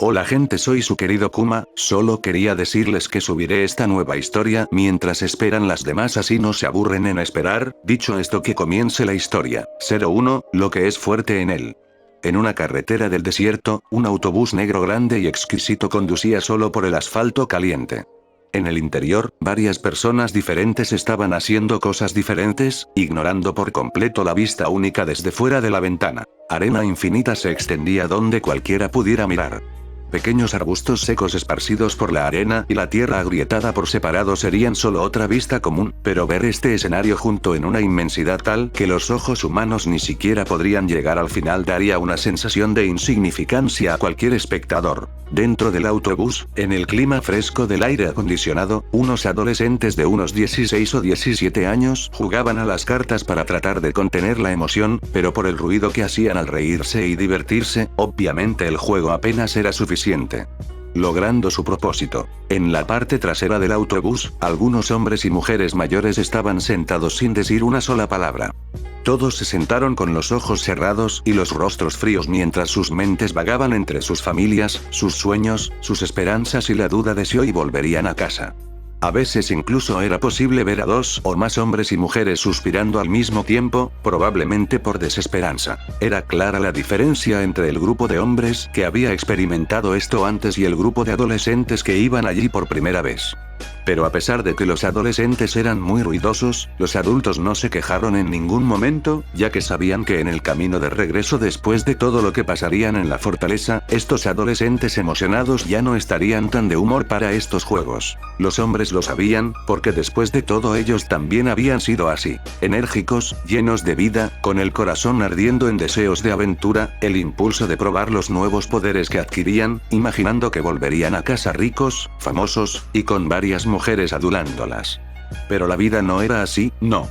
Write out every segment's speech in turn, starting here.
Hola gente, soy su querido Kuma, solo quería decirles que subiré esta nueva historia mientras esperan las demás, así no se aburren en esperar. Dicho esto, que comience la historia. 01, lo que es fuerte en él. En una carretera del desierto, un autobús negro grande y exquisito conducía solo por el asfalto caliente. En el interior, varias personas diferentes estaban haciendo cosas diferentes, ignorando por completo la vista única desde fuera de la ventana. Arena infinita se extendía donde cualquiera pudiera mirar. Pequeños arbustos secos esparcidos por la arena y la tierra agrietada por separado serían solo otra vista común, pero ver este escenario junto en una inmensidad tal que los ojos humanos ni siquiera podrían llegar al final daría una sensación de insignificancia a cualquier espectador. Dentro del autobús, en el clima fresco del aire acondicionado, unos adolescentes de unos 16 o 17 años jugaban a las cartas para tratar de contener la emoción, pero por el ruido que hacían al reírse y divertirse, obviamente el juego apenas era suficiente. Logrando su propósito. En la parte trasera del autobús, algunos hombres y mujeres mayores estaban sentados sin decir una sola palabra. Todos se sentaron con los ojos cerrados y los rostros fríos mientras sus mentes vagaban entre sus familias, sus sueños, sus esperanzas y la duda de si hoy volverían a casa. A veces incluso era posible ver a dos o más hombres y mujeres suspirando al mismo tiempo, probablemente por desesperanza. Era clara la diferencia entre el grupo de hombres que había experimentado esto antes y el grupo de adolescentes que iban allí por primera vez. Pero a pesar de que los adolescentes eran muy ruidosos, los adultos no se quejaron en ningún momento, ya que sabían que en el camino de regreso después de todo lo que pasarían en la fortaleza, estos adolescentes emocionados ya no estarían tan de humor para estos juegos. Los hombres lo sabían, porque después de todo ellos también habían sido así, enérgicos, llenos de vida, con el corazón ardiendo en deseos de aventura, el impulso de probar los nuevos poderes que adquirían, imaginando que volverían a casa ricos, famosos, y con varias mujeres adulándolas. Pero la vida no era así, no.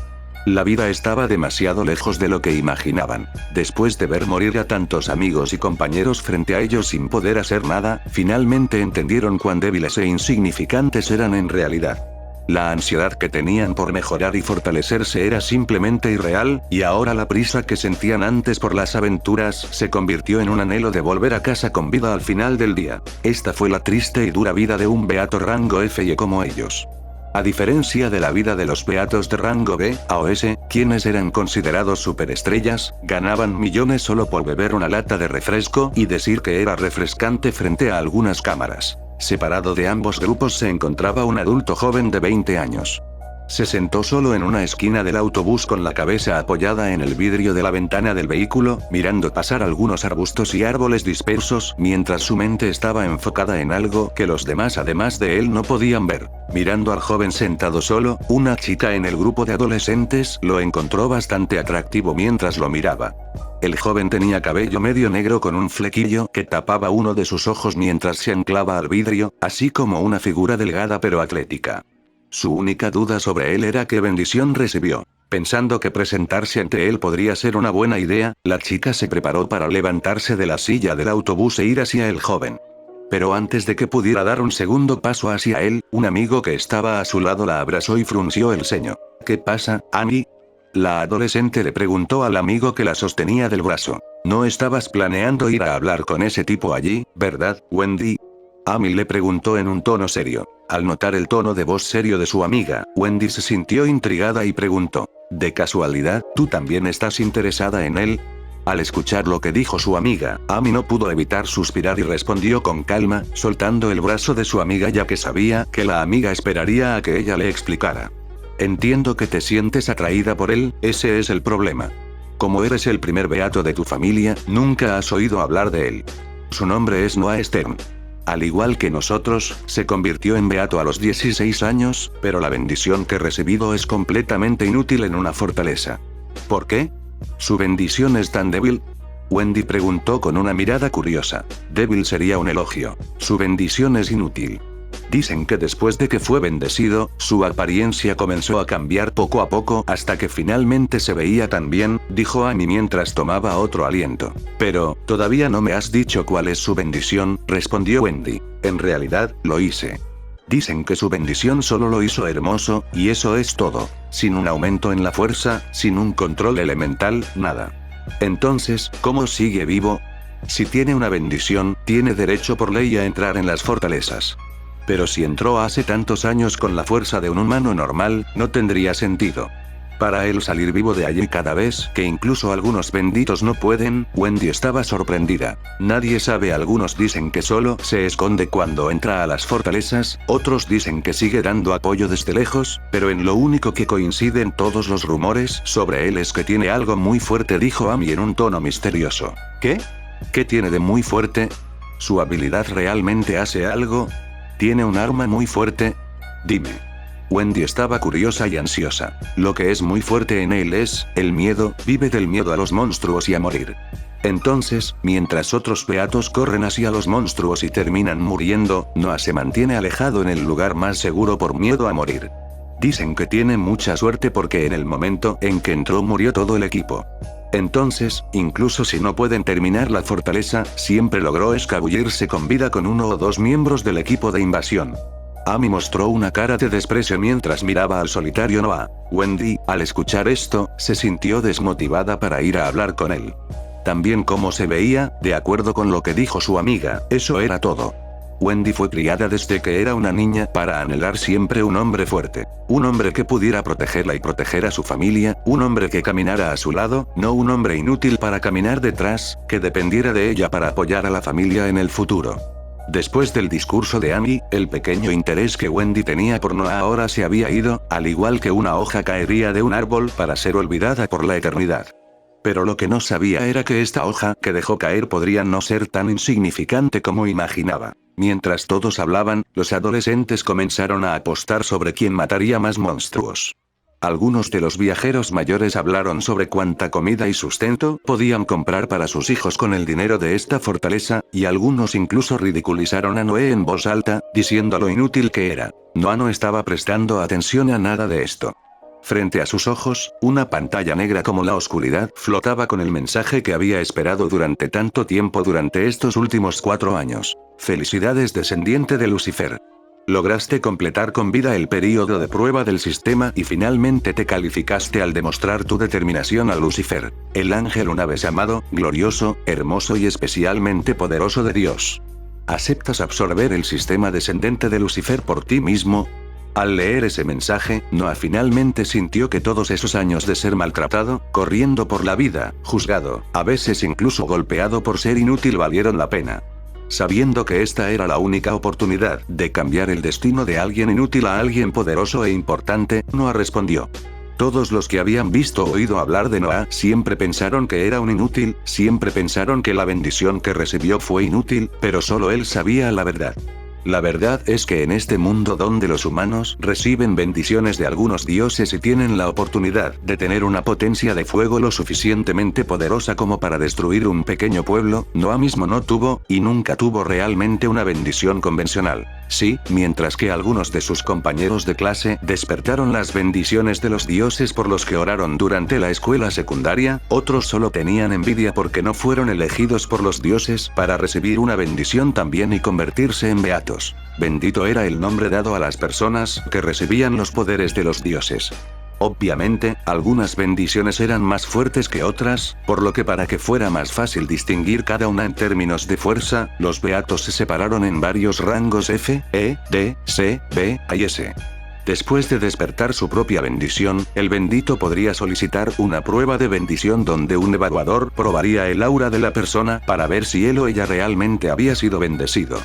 La vida estaba demasiado lejos de lo que imaginaban. Después de ver morir a tantos amigos y compañeros frente a ellos sin poder hacer nada, finalmente entendieron cuán débiles e insignificantes eran en realidad. La ansiedad que tenían por mejorar y fortalecerse era simplemente irreal, y ahora la prisa que sentían antes por las aventuras se convirtió en un anhelo de volver a casa con vida al final del día. Esta fue la triste y dura vida de un beato rango F y como ellos. A diferencia de la vida de los beatos de rango B a o S, quienes eran considerados superestrellas, ganaban millones solo por beber una lata de refresco y decir que era refrescante frente a algunas cámaras. Separado de ambos grupos se encontraba un adulto joven de 20 años. Se sentó solo en una esquina del autobús con la cabeza apoyada en el vidrio de la ventana del vehículo, mirando pasar algunos arbustos y árboles dispersos, mientras su mente estaba enfocada en algo que los demás además de él no podían ver. Mirando al joven sentado solo, una chica en el grupo de adolescentes lo encontró bastante atractivo mientras lo miraba. El joven tenía cabello medio negro con un flequillo que tapaba uno de sus ojos mientras se anclaba al vidrio, así como una figura delgada pero atlética. Su única duda sobre él era qué bendición recibió. Pensando que presentarse ante él podría ser una buena idea, la chica se preparó para levantarse de la silla del autobús e ir hacia el joven. Pero antes de que pudiera dar un segundo paso hacia él, un amigo que estaba a su lado la abrazó y frunció el ceño. ¿Qué pasa, Annie? La adolescente le preguntó al amigo que la sostenía del brazo. No estabas planeando ir a hablar con ese tipo allí, ¿verdad, Wendy? Amy le preguntó en un tono serio. Al notar el tono de voz serio de su amiga, Wendy se sintió intrigada y preguntó. ¿De casualidad, tú también estás interesada en él? Al escuchar lo que dijo su amiga, Amy no pudo evitar suspirar y respondió con calma, soltando el brazo de su amiga ya que sabía que la amiga esperaría a que ella le explicara. Entiendo que te sientes atraída por él, ese es el problema. Como eres el primer beato de tu familia, nunca has oído hablar de él. Su nombre es Noah Stern. Al igual que nosotros, se convirtió en beato a los 16 años, pero la bendición que recibido es completamente inútil en una fortaleza. ¿Por qué? ¿Su bendición es tan débil? Wendy preguntó con una mirada curiosa. Débil sería un elogio. Su bendición es inútil. Dicen que después de que fue bendecido, su apariencia comenzó a cambiar poco a poco hasta que finalmente se veía tan bien, dijo Amy mientras tomaba otro aliento. Pero, todavía no me has dicho cuál es su bendición, respondió Wendy. En realidad, lo hice. Dicen que su bendición solo lo hizo hermoso, y eso es todo. Sin un aumento en la fuerza, sin un control elemental, nada. Entonces, ¿cómo sigue vivo? Si tiene una bendición, tiene derecho por ley a entrar en las fortalezas. Pero si entró hace tantos años con la fuerza de un humano normal, no tendría sentido. Para él salir vivo de allí cada vez que incluso algunos benditos no pueden, Wendy estaba sorprendida. Nadie sabe, algunos dicen que solo se esconde cuando entra a las fortalezas, otros dicen que sigue dando apoyo desde lejos, pero en lo único que coinciden todos los rumores sobre él es que tiene algo muy fuerte, dijo Amy en un tono misterioso. ¿Qué? ¿Qué tiene de muy fuerte? ¿Su habilidad realmente hace algo? ¿Tiene un arma muy fuerte? Dime. Wendy estaba curiosa y ansiosa. Lo que es muy fuerte en él es el miedo, vive del miedo a los monstruos y a morir. Entonces, mientras otros beatos corren hacia los monstruos y terminan muriendo, Noah se mantiene alejado en el lugar más seguro por miedo a morir. Dicen que tiene mucha suerte porque en el momento en que entró murió todo el equipo. Entonces, incluso si no pueden terminar la fortaleza, siempre logró escabullirse con vida con uno o dos miembros del equipo de invasión. Amy mostró una cara de desprecio mientras miraba al solitario Noah. Wendy, al escuchar esto, se sintió desmotivada para ir a hablar con él. También como se veía, de acuerdo con lo que dijo su amiga, eso era todo. Wendy fue criada desde que era una niña para anhelar siempre un hombre fuerte. Un hombre que pudiera protegerla y proteger a su familia, un hombre que caminara a su lado, no un hombre inútil para caminar detrás, que dependiera de ella para apoyar a la familia en el futuro. Después del discurso de Amy, el pequeño interés que Wendy tenía por Noah ahora se había ido, al igual que una hoja caería de un árbol para ser olvidada por la eternidad. Pero lo que no sabía era que esta hoja que dejó caer podría no ser tan insignificante como imaginaba. Mientras todos hablaban, los adolescentes comenzaron a apostar sobre quién mataría más monstruos. Algunos de los viajeros mayores hablaron sobre cuánta comida y sustento podían comprar para sus hijos con el dinero de esta fortaleza, y algunos incluso ridiculizaron a Noé en voz alta, diciendo lo inútil que era. Noah no estaba prestando atención a nada de esto. Frente a sus ojos, una pantalla negra como la oscuridad flotaba con el mensaje que había esperado durante tanto tiempo durante estos últimos 4 años. Felicidades, descendiente de Lucifer. Lograste completar con vida el período de prueba del sistema y finalmente te calificaste al demostrar tu determinación a Lucifer, el ángel una vez amado, glorioso, hermoso y especialmente poderoso de Dios. ¿Aceptas absorber el sistema descendente de Lucifer por ti mismo? Al leer ese mensaje, Noah finalmente sintió que todos esos años de ser maltratado, corriendo por la vida, juzgado, a veces incluso golpeado por ser inútil valieron la pena. Sabiendo que esta era la única oportunidad de cambiar el destino de alguien inútil a alguien poderoso e importante, Noah respondió. Todos los que habían visto o oído hablar de Noah siempre pensaron que era un inútil, siempre pensaron que la bendición que recibió fue inútil, pero solo él sabía la verdad. La verdad es que en este mundo donde los humanos reciben bendiciones de algunos dioses y tienen la oportunidad de tener una potencia de fuego lo suficientemente poderosa como para destruir un pequeño pueblo, Noah mismo no tuvo, y nunca tuvo realmente una bendición convencional. Sí, mientras que algunos de sus compañeros de clase despertaron las bendiciones de los dioses por los que oraron durante la escuela secundaria, otros solo tenían envidia porque no fueron elegidos por los dioses para recibir una bendición también y convertirse en beatos. Bendito era el nombre dado a las personas que recibían los poderes de los dioses. Obviamente, algunas bendiciones eran más fuertes que otras, por lo que para que fuera más fácil distinguir cada una en términos de fuerza, los beatos se separaron en varios rangos F, E, D, C, B, A y S. Después de despertar su propia bendición, el bendito podría solicitar una prueba de bendición donde un evaluador probaría el aura de la persona para ver si él o ella realmente había sido bendecido.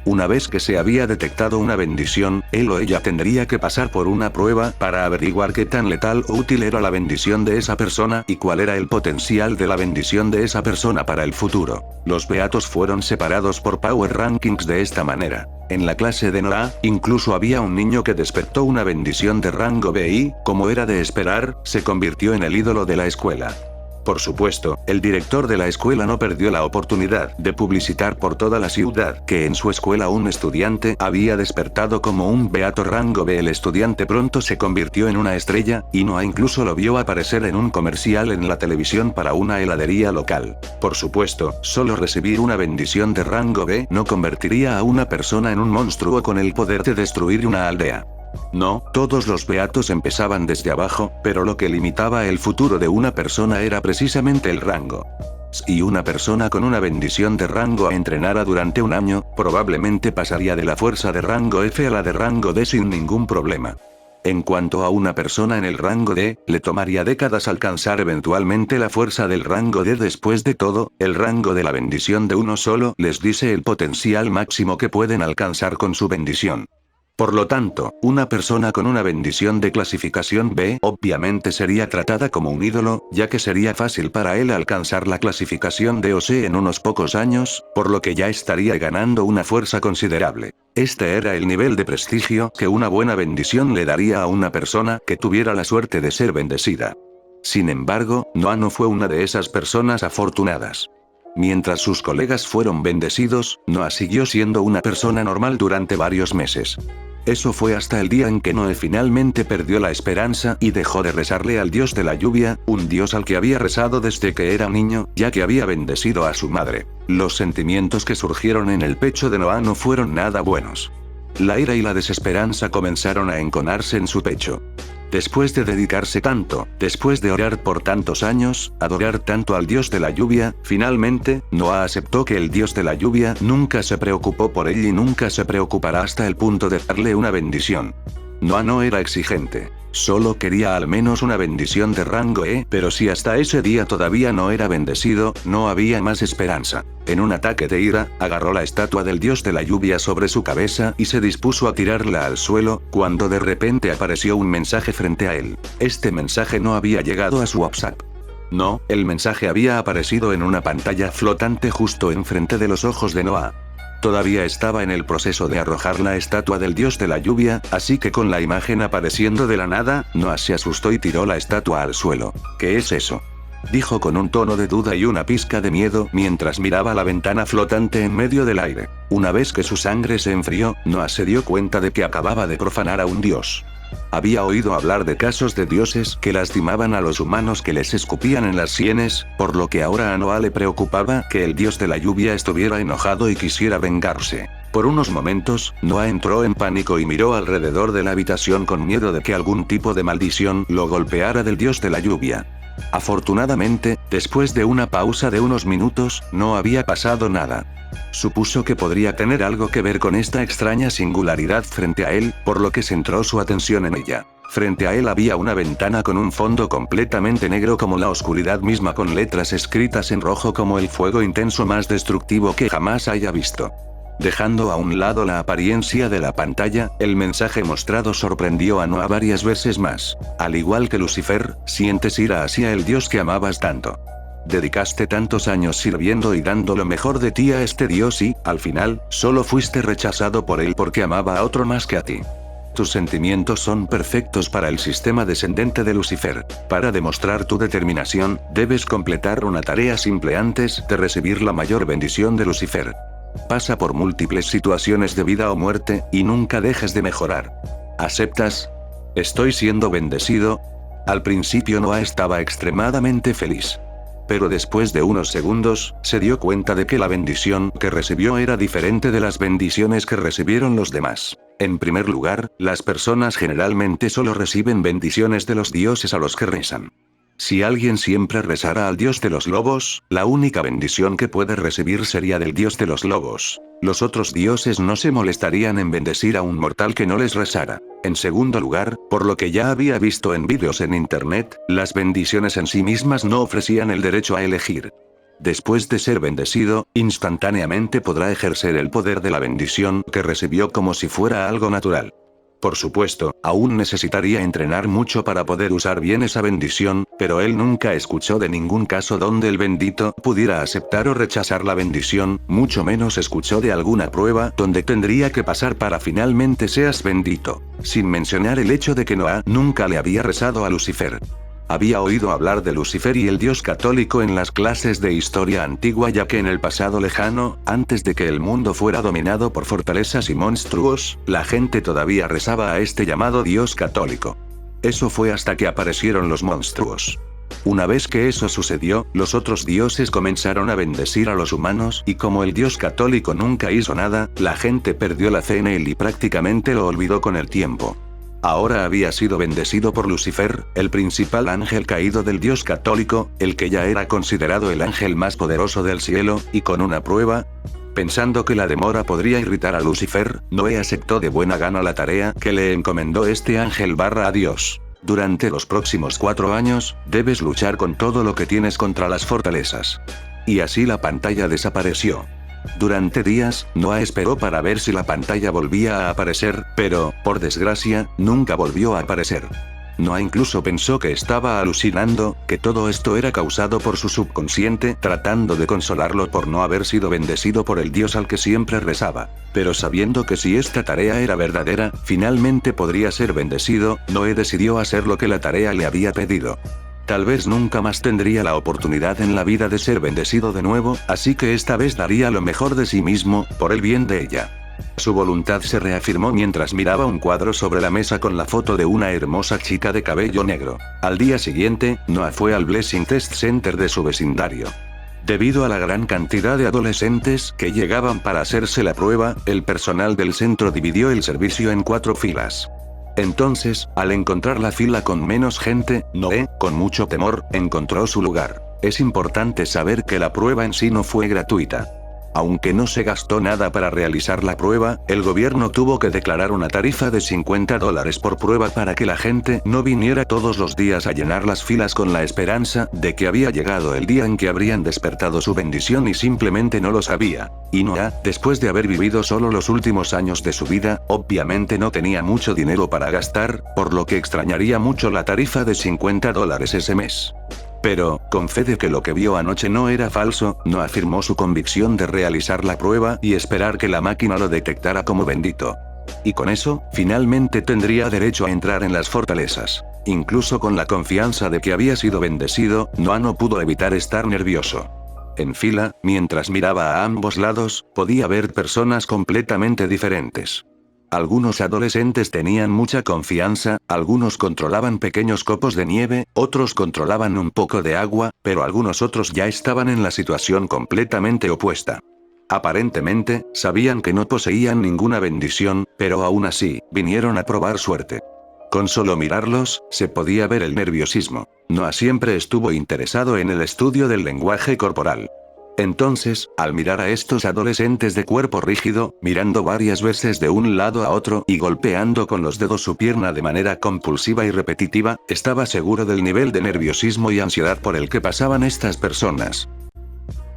Una vez que se había detectado una bendición, él o ella tendría que pasar por una prueba para averiguar qué tan letal o útil era la bendición de esa persona y cuál era el potencial de la bendición de esa persona para el futuro. Los beatos fueron separados por Power Rankings de esta manera. En la clase de Noah, incluso había un niño que despertó una bendición de rango B y, como era de esperar, se convirtió en el ídolo de la escuela. Por supuesto, el director de la escuela no perdió la oportunidad de publicitar por toda la ciudad que en su escuela un estudiante había despertado como un beato rango B. El estudiante pronto se convirtió en una estrella, y Noah incluso lo vio aparecer en un comercial en la televisión para una heladería local. Por supuesto, solo recibir una bendición de rango B no convertiría a una persona en un monstruo con el poder de destruir una aldea. No, todos los beatos empezaban desde abajo, pero lo que limitaba el futuro de una persona era precisamente el rango. Si una persona con una bendición de rango A entrenara durante un año, probablemente pasaría de la fuerza de rango F a la de rango D sin ningún problema. En cuanto a una persona en el rango D, le tomaría décadas alcanzar eventualmente la fuerza del rango D. Después de todo, el rango de la bendición de uno solo les dice el potencial máximo que pueden alcanzar con su bendición. Por lo tanto, una persona con una bendición de clasificación B obviamente sería tratada como un ídolo, ya que sería fácil para él alcanzar la clasificación D o C en unos pocos años, por lo que ya estaría ganando una fuerza considerable. Este era el nivel de prestigio que una buena bendición le daría a una persona que tuviera la suerte de ser bendecida. Sin embargo, Noah no fue una de esas personas afortunadas. Mientras sus colegas fueron bendecidos, Noah siguió siendo una persona normal durante varios meses. Eso fue hasta el día en que Noé finalmente perdió la esperanza y dejó de rezarle al dios de la lluvia, un dios al que había rezado desde que era niño, ya que había bendecido a su madre. Los sentimientos que surgieron en el pecho de Noah no fueron nada buenos. La ira y la desesperanza comenzaron a enconarse en su pecho. Después de dedicarse tanto, después de orar por tantos años, adorar tanto al dios de la lluvia, finalmente, Noah aceptó que el dios de la lluvia nunca se preocupó por él y nunca se preocupará hasta el punto de darle una bendición. Noah no era exigente. Solo quería al menos una bendición de rango E, pero si hasta ese día todavía no era bendecido, no había más esperanza. En un ataque de ira, agarró la estatua del dios de la lluvia sobre su cabeza y se dispuso a tirarla al suelo, cuando de repente apareció un mensaje frente a él. Este mensaje no había llegado a su WhatsApp. No, el mensaje había aparecido en una pantalla flotante justo enfrente de los ojos de Noah. Todavía estaba en el proceso de arrojar la estatua del dios de la lluvia, así que con la imagen apareciendo de la nada, Noah se asustó y tiró la estatua al suelo. ¿Qué es eso?, dijo con un tono de duda y una pizca de miedo mientras miraba la ventana flotante en medio del aire. Una vez que su sangre se enfrió, Noah se dio cuenta de que acababa de profanar a un dios. Había oído hablar de casos de dioses que lastimaban a los humanos que les escupían en las sienes, por lo que ahora a Noah le preocupaba que el dios de la lluvia estuviera enojado y quisiera vengarse. Por unos momentos, Noah entró en pánico y miró alrededor de la habitación con miedo de que algún tipo de maldición lo golpeara del dios de la lluvia. Afortunadamente, después de una pausa de unos minutos, no había pasado nada. Supuso que podría tener algo que ver con esta extraña singularidad frente a él, por lo que centró su atención en ella. Frente a él había una ventana con un fondo completamente negro como la oscuridad misma, con letras escritas en rojo como el fuego intenso más destructivo que jamás haya visto. Dejando a un lado la apariencia de la pantalla, el mensaje mostrado sorprendió a Noah varias veces más. Al igual que Lucifer, sientes ira hacia el dios que amabas tanto. Dedicaste tantos años sirviendo y dando lo mejor de ti a este dios y, al final, solo fuiste rechazado por él porque amaba a otro más que a ti. Tus sentimientos son perfectos para el sistema descendente de Lucifer. Para demostrar tu determinación, debes completar una tarea simple antes de recibir la mayor bendición de Lucifer. Pasa por múltiples situaciones de vida o muerte, y nunca dejes de mejorar. ¿Aceptas? ¿Estoy siendo bendecido? Al principio Noah estaba extremadamente feliz. Pero después de unos segundos, se dio cuenta de que la bendición que recibió era diferente de las bendiciones que recibieron los demás. En primer lugar, las personas generalmente solo reciben bendiciones de los dioses a los que rezan. Si alguien siempre rezara al dios de los lobos, la única bendición que puede recibir sería del dios de los lobos. Los otros dioses no se molestarían en bendecir a un mortal que no les rezara. En segundo lugar, por lo que ya había visto en vídeos en internet, las bendiciones en sí mismas no ofrecían el derecho a elegir. Después de ser bendecido, instantáneamente podrá ejercer el poder de la bendición que recibió como si fuera algo natural. Por supuesto, aún necesitaría entrenar mucho para poder usar bien esa bendición, pero él nunca escuchó de ningún caso donde el bendito pudiera aceptar o rechazar la bendición, mucho menos escuchó de alguna prueba donde tendría que pasar para finalmente seas bendito. Sin mencionar el hecho de que Noah nunca le había rezado a Lucifer. Había oído hablar de Lucifer y el dios católico en las clases de historia antigua, ya que en el pasado lejano, antes de que el mundo fuera dominado por fortalezas y monstruos, la gente todavía rezaba a este llamado dios católico. Eso fue hasta que aparecieron los monstruos. Una vez que eso sucedió, los otros dioses comenzaron a bendecir a los humanos, y como el dios católico nunca hizo nada, la gente perdió la fe en él y prácticamente lo olvidó con el tiempo. Ahora había sido bendecido por Lucifer, el principal ángel caído del Dios católico, el que ya era considerado el ángel más poderoso del cielo, y con una prueba. Pensando que la demora podría irritar a Lucifer, Noé aceptó de buena gana la tarea que le encomendó este ángel a Dios. Durante los próximos 4 años, debes luchar con todo lo que tienes contra las fortalezas. Y así la pantalla desapareció. Durante días, Noah esperó para ver si la pantalla volvía a aparecer, pero, por desgracia, nunca volvió a aparecer. Noah incluso pensó que estaba alucinando, que todo esto era causado por su subconsciente, tratando de consolarlo por no haber sido bendecido por el Dios al que siempre rezaba. Pero sabiendo que si esta tarea era verdadera, finalmente podría ser bendecido, Noé decidió hacer lo que la tarea le había pedido. Tal vez nunca más tendría la oportunidad en la vida de ser bendecido de nuevo, así que esta vez daría lo mejor de sí mismo, por el bien de ella. Su voluntad se reafirmó mientras miraba un cuadro sobre la mesa con la foto de una hermosa chica de cabello negro. Al día siguiente, Noah fue al Blessing Test Center de su vecindario. Debido a la gran cantidad de adolescentes que llegaban para hacerse la prueba, el personal del centro dividió el servicio en 4 filas. Entonces, al encontrar la fila con menos gente, Noé, con mucho temor, encontró su lugar. Es importante saber que la prueba en sí no fue gratuita. Aunque no se gastó nada para realizar la prueba, el gobierno tuvo que declarar una tarifa de $50 por prueba para que la gente no viniera todos los días a llenar las filas con la esperanza de que había llegado el día en que habrían despertado su bendición y simplemente no lo sabía. Y Noah, después de haber vivido solo los últimos años de su vida, obviamente no tenía mucho dinero para gastar, por lo que extrañaría mucho la tarifa de $50 ese mes. Pero, con fe de que lo que vio anoche no era falso, no afirmó su convicción de realizar la prueba y esperar que la máquina lo detectara como bendito. Y con eso, finalmente tendría derecho a entrar en las fortalezas. Incluso con la confianza de que había sido bendecido, Noah no pudo evitar estar nervioso. En fila, mientras miraba a ambos lados, podía ver personas completamente diferentes. Algunos adolescentes tenían mucha confianza, algunos controlaban pequeños copos de nieve, otros controlaban un poco de agua, pero algunos otros ya estaban en la situación completamente opuesta. Aparentemente, sabían que no poseían ninguna bendición, pero aún así, vinieron a probar suerte. Con solo mirarlos, se podía ver el nerviosismo. Noah siempre estuvo interesado en el estudio del lenguaje corporal. Entonces, al mirar a estos adolescentes de cuerpo rígido, mirando varias veces de un lado a otro y golpeando con los dedos su pierna de manera compulsiva y repetitiva, estaba seguro del nivel de nerviosismo y ansiedad por el que pasaban estas personas.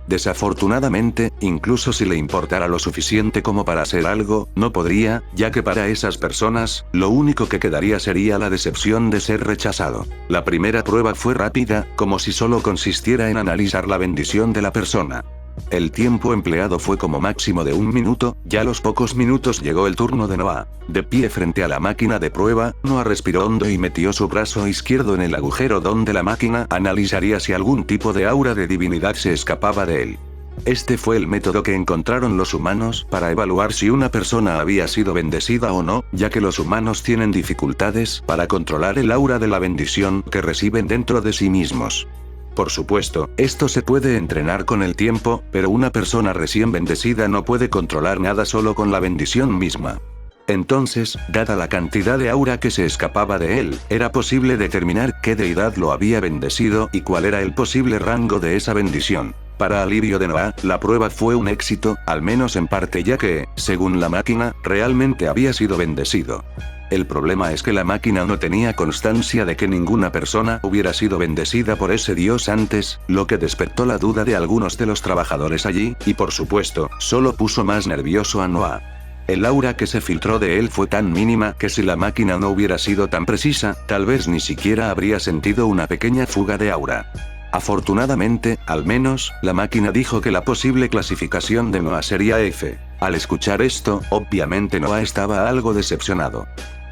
Desafortunadamente, incluso si le importara lo suficiente como para hacer algo, no podría, ya que para esas personas, lo único que quedaría sería la decepción de ser rechazado. La primera prueba fue rápida, como si solo consistiera en analizar la bendición de la persona. El tiempo empleado fue como máximo de 1 minuto, ya a los pocos minutos llegó el turno de Noah. De pie frente a la máquina de prueba, Noah respiró hondo y metió su brazo izquierdo en el agujero donde la máquina analizaría si algún tipo de aura de divinidad se escapaba de él. Este fue el método que encontraron los humanos para evaluar si una persona había sido bendecida o no, ya que los humanos tienen dificultades para controlar el aura de la bendición que reciben dentro de sí mismos. Por supuesto, esto se puede entrenar con el tiempo, pero una persona recién bendecida no puede controlar nada solo con la bendición misma. Entonces, dada la cantidad de aura que se escapaba de él, era posible determinar qué deidad lo había bendecido y cuál era el posible rango de esa bendición. Para alivio de Noah, la prueba fue un éxito, al menos en parte, ya que, según la máquina, realmente había sido bendecido. El problema es que la máquina no tenía constancia de que ninguna persona hubiera sido bendecida por ese dios antes, lo que despertó la duda de algunos de los trabajadores allí, y por supuesto, solo puso más nervioso a Noah. El aura que se filtró de él fue tan mínima que si la máquina no hubiera sido tan precisa, tal vez ni siquiera habría sentido una pequeña fuga de aura. Afortunadamente, al menos, la máquina dijo que la posible clasificación de Noah sería F. Al escuchar esto, obviamente Noah estaba algo decepcionado.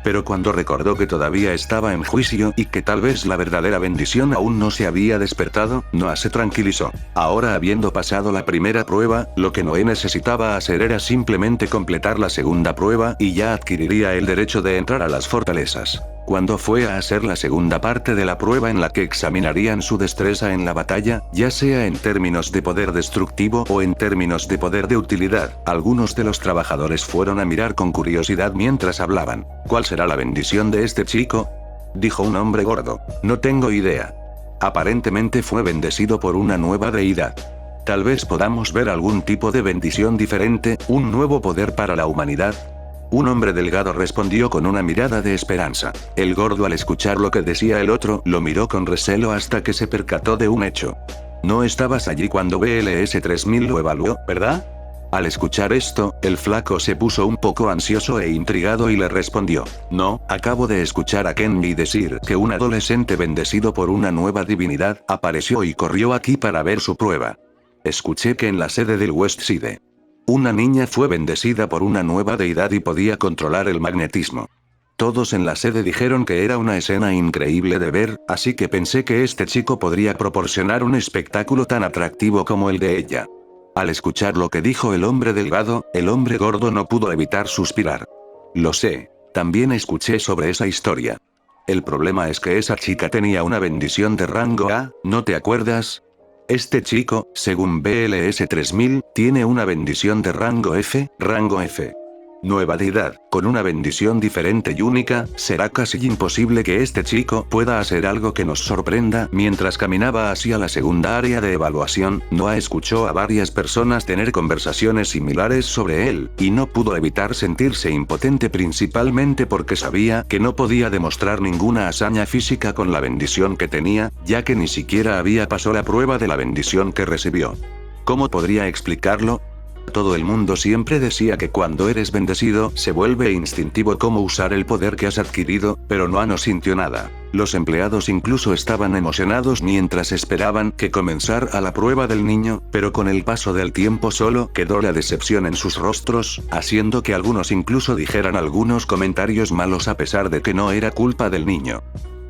Pero cuando recordó que todavía estaba en juicio y que tal vez la verdadera bendición aún no se había despertado, Noah se tranquilizó. Ahora, habiendo pasado la primera prueba, lo que Noé necesitaba hacer era simplemente completar la segunda prueba y ya adquiriría el derecho de entrar a las fortalezas. Cuando fue a hacer la segunda parte de la prueba en la que examinarían su destreza en la batalla, ya sea en términos de poder destructivo o en términos de poder de utilidad, algunos de los trabajadores fueron a mirar con curiosidad mientras hablaban. ¿Cuál será la bendición de este chico?, dijo un hombre gordo. No tengo idea. Aparentemente fue bendecido por una nueva deidad. Tal vez podamos ver algún tipo de bendición diferente, un nuevo poder para la humanidad. Un hombre delgado respondió con una mirada de esperanza. El gordo, al escuchar lo que decía el otro, lo miró con recelo hasta que se percató de un hecho. No estabas allí cuando BLS-3000 lo evaluó, ¿verdad? Al escuchar esto, el flaco se puso un poco ansioso e intrigado y le respondió: no, acabo de escuchar a Kenny decir que un adolescente bendecido por una nueva divinidad apareció y corrió aquí para ver su prueba. Escuché que en la sede del Westside, una niña fue bendecida por una nueva deidad y podía controlar el magnetismo. Todos en la sede dijeron que era una escena increíble de ver, así que pensé que este chico podría proporcionar un espectáculo tan atractivo como el de ella. Al escuchar lo que dijo el hombre delgado, el hombre gordo no pudo evitar suspirar. Lo sé. También escuché sobre esa historia. El problema es que esa chica tenía una bendición de rango A, ¿no te acuerdas? Este chico, según BLS-3000, tiene una bendición de rango F, Nueva deidad, con una bendición diferente y única, será casi imposible que este chico pueda hacer algo que nos sorprenda. Mientras caminaba hacia la segunda área de evaluación, Noah escuchó a varias personas tener conversaciones similares sobre él, y no pudo evitar sentirse impotente, principalmente porque sabía que no podía demostrar ninguna hazaña física con la bendición que tenía, ya que ni siquiera había pasado la prueba de la bendición que recibió. ¿Cómo podría explicarlo? Todo el mundo siempre decía que cuando eres bendecido, se vuelve instintivo cómo usar el poder que has adquirido, pero Noah no sintió nada. Los empleados incluso estaban emocionados mientras esperaban que comenzara la prueba del niño, pero con el paso del tiempo solo quedó la decepción en sus rostros, haciendo que algunos incluso dijeran algunos comentarios malos a pesar de que no era culpa del niño.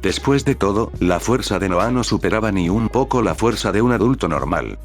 Después de todo, la fuerza de Noah no superaba ni un poco la fuerza de un adulto normal.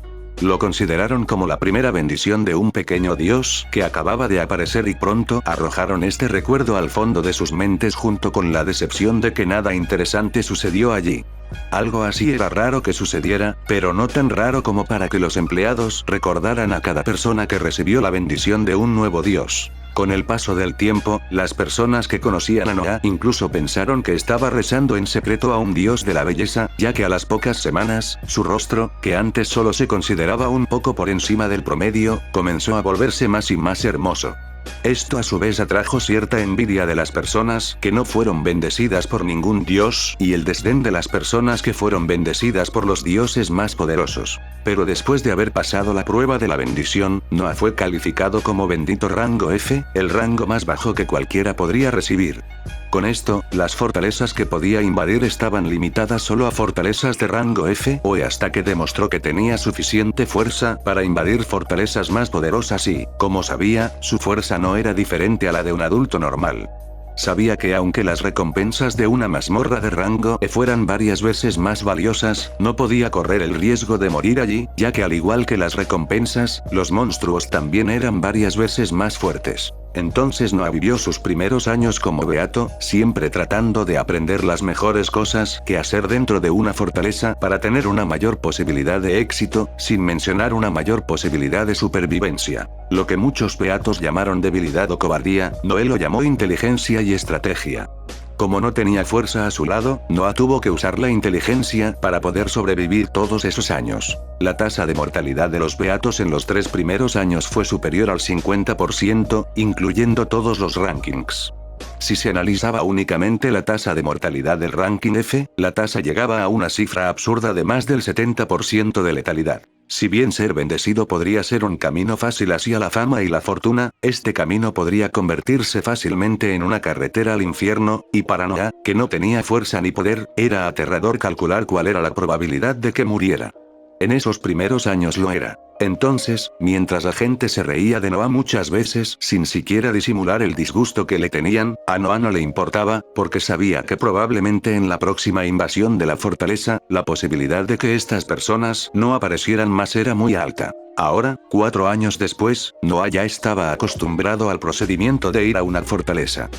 Lo consideraron como la primera bendición de un pequeño dios que acababa de aparecer y pronto arrojaron este recuerdo al fondo de sus mentes junto con la decepción de que nada interesante sucedió allí. Algo así era raro que sucediera, pero no tan raro como para que los empleados recordaran a cada persona que recibió la bendición de un nuevo dios. Con el paso del tiempo, las personas que conocían a Noah incluso pensaron que estaba rezando en secreto a un dios de la belleza, ya que a las pocas semanas, su rostro, que antes solo se consideraba un poco por encima del promedio, comenzó a volverse más y más hermoso. Esto a su vez atrajo cierta envidia de las personas que no fueron bendecidas por ningún dios, y el desdén de las personas que fueron bendecidas por los dioses más poderosos. Pero después de haber pasado la prueba de la bendición, Noah fue calificado como bendito rango F, el rango más bajo que cualquiera podría recibir. Con esto, las fortalezas que podía invadir estaban limitadas solo a fortalezas de rango F o E hasta que demostró que tenía suficiente fuerza para invadir fortalezas más poderosas y, como sabía, su fuerza no era diferente a la de un adulto normal. Sabía que aunque las recompensas de una mazmorra de rango E fueran varias veces más valiosas, no podía correr el riesgo de morir allí, ya que al igual que las recompensas, los monstruos también eran varias veces más fuertes. Entonces Noah vivió sus primeros años como beato, siempre tratando de aprender las mejores cosas que hacer dentro de una fortaleza para tener una mayor posibilidad de éxito, sin mencionar una mayor posibilidad de supervivencia. Lo que muchos beatos llamaron debilidad o cobardía, Noah lo llamó inteligencia y estrategia. Como no tenía fuerza a su lado, Noah tuvo que usar la inteligencia para poder sobrevivir todos esos años. La tasa de mortalidad de los beatos en los 3 primeros años fue superior al 50%, incluyendo todos los rankings. Si se analizaba únicamente la tasa de mortalidad del ranking F, la tasa llegaba a una cifra absurda de más del 70% de letalidad. Si bien ser bendecido podría ser un camino fácil hacia la fama y la fortuna, este camino podría convertirse fácilmente en una carretera al infierno, y para Noah, que no tenía fuerza ni poder, era aterrador calcular cuál era la probabilidad de que muriera. En esos primeros años lo era. Entonces, mientras la gente se reía de Noah muchas veces sin siquiera disimular el disgusto que le tenían, a Noah no le importaba, porque sabía que probablemente en la próxima invasión de la fortaleza, la posibilidad de que estas personas no aparecieran más era muy alta. Ahora, 4 años después, Noah ya estaba acostumbrado al procedimiento de ir a una fortaleza.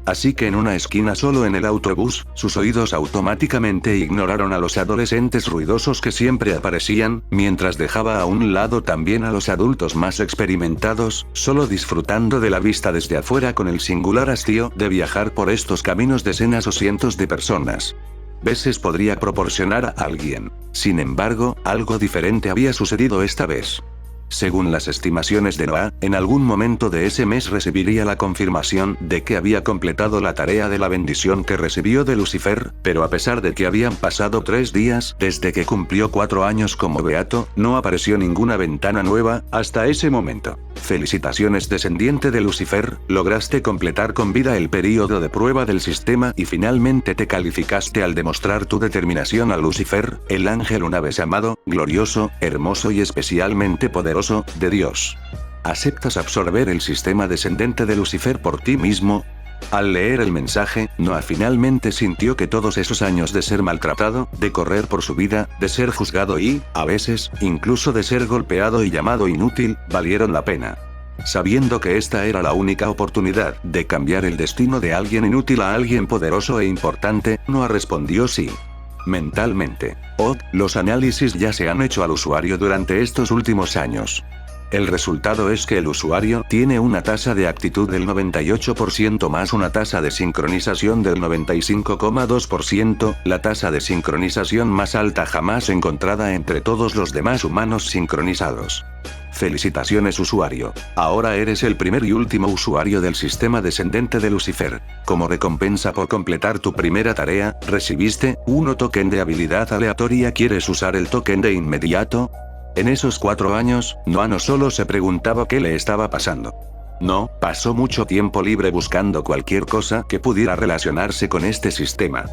Así que en una esquina solo en el autobús, sus oídos automáticamente ignoraron a los adolescentes ruidosos que siempre aparecían, mientras dejaba a un lado también a los adultos más experimentados, solo disfrutando de la vista desde afuera con el singular hastío de viajar por estos caminos decenas o cientos de personas. Veces podría proporcionar a alguien. Sin embargo, algo diferente había sucedido esta vez. Según las estimaciones de Noah, en algún momento de ese mes recibiría la confirmación de que había completado la tarea de la bendición que recibió de Lucifer, pero a pesar de que habían pasado 3 días desde que cumplió 4 años como beato, no apareció ninguna ventana nueva hasta ese momento. Felicitaciones descendiente de Lucifer, lograste completar con vida el período de prueba del sistema y finalmente te calificaste al demostrar tu determinación a Lucifer, el ángel una vez amado, glorioso, hermoso y especialmente poderoso de Dios. ¿Aceptas absorber el sistema descendente de Lucifer por ti mismo? Al leer el mensaje, Noah finalmente sintió que todos esos años de ser maltratado, de correr por su vida, de ser juzgado y, a veces, incluso de ser golpeado y llamado inútil, valieron la pena. Sabiendo que esta era la única oportunidad de cambiar el destino de alguien inútil a alguien poderoso e importante, Noah respondió sí. Mentalmente. Los análisis ya se han hecho al usuario durante estos últimos años. El resultado es que el usuario tiene una tasa de actitud del 98% más una tasa de sincronización del 95,2%, la tasa de sincronización más alta jamás encontrada entre todos los demás humanos sincronizados. Felicitaciones usuario. Ahora eres el primer y último usuario del sistema descendente de Lucifer. Como recompensa por completar tu primera tarea, recibiste 1 token de habilidad aleatoria. ¿Quieres usar el token de inmediato? En esos 4 años, Noah no solo se preguntaba qué le estaba pasando. No, pasó mucho tiempo libre buscando cualquier cosa que pudiera relacionarse con este sistema.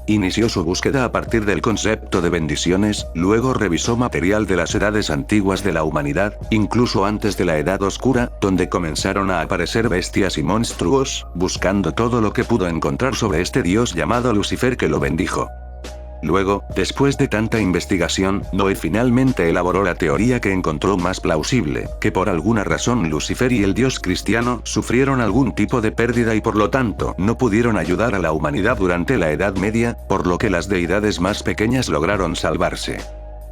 Inició su búsqueda a partir del concepto de bendiciones, luego revisó material de las edades antiguas de la humanidad, incluso antes de la Edad Oscura, donde comenzaron a aparecer bestias y monstruos, buscando todo lo que pudo encontrar sobre este dios llamado Lucifer que lo bendijo. Luego, después de tanta investigación, Noé finalmente elaboró la teoría que encontró más plausible, que por alguna razón Lucifer y el dios cristiano sufrieron algún tipo de pérdida y por lo tanto no pudieron ayudar a la humanidad durante la Edad Media, por lo que las deidades más pequeñas lograron salvarse.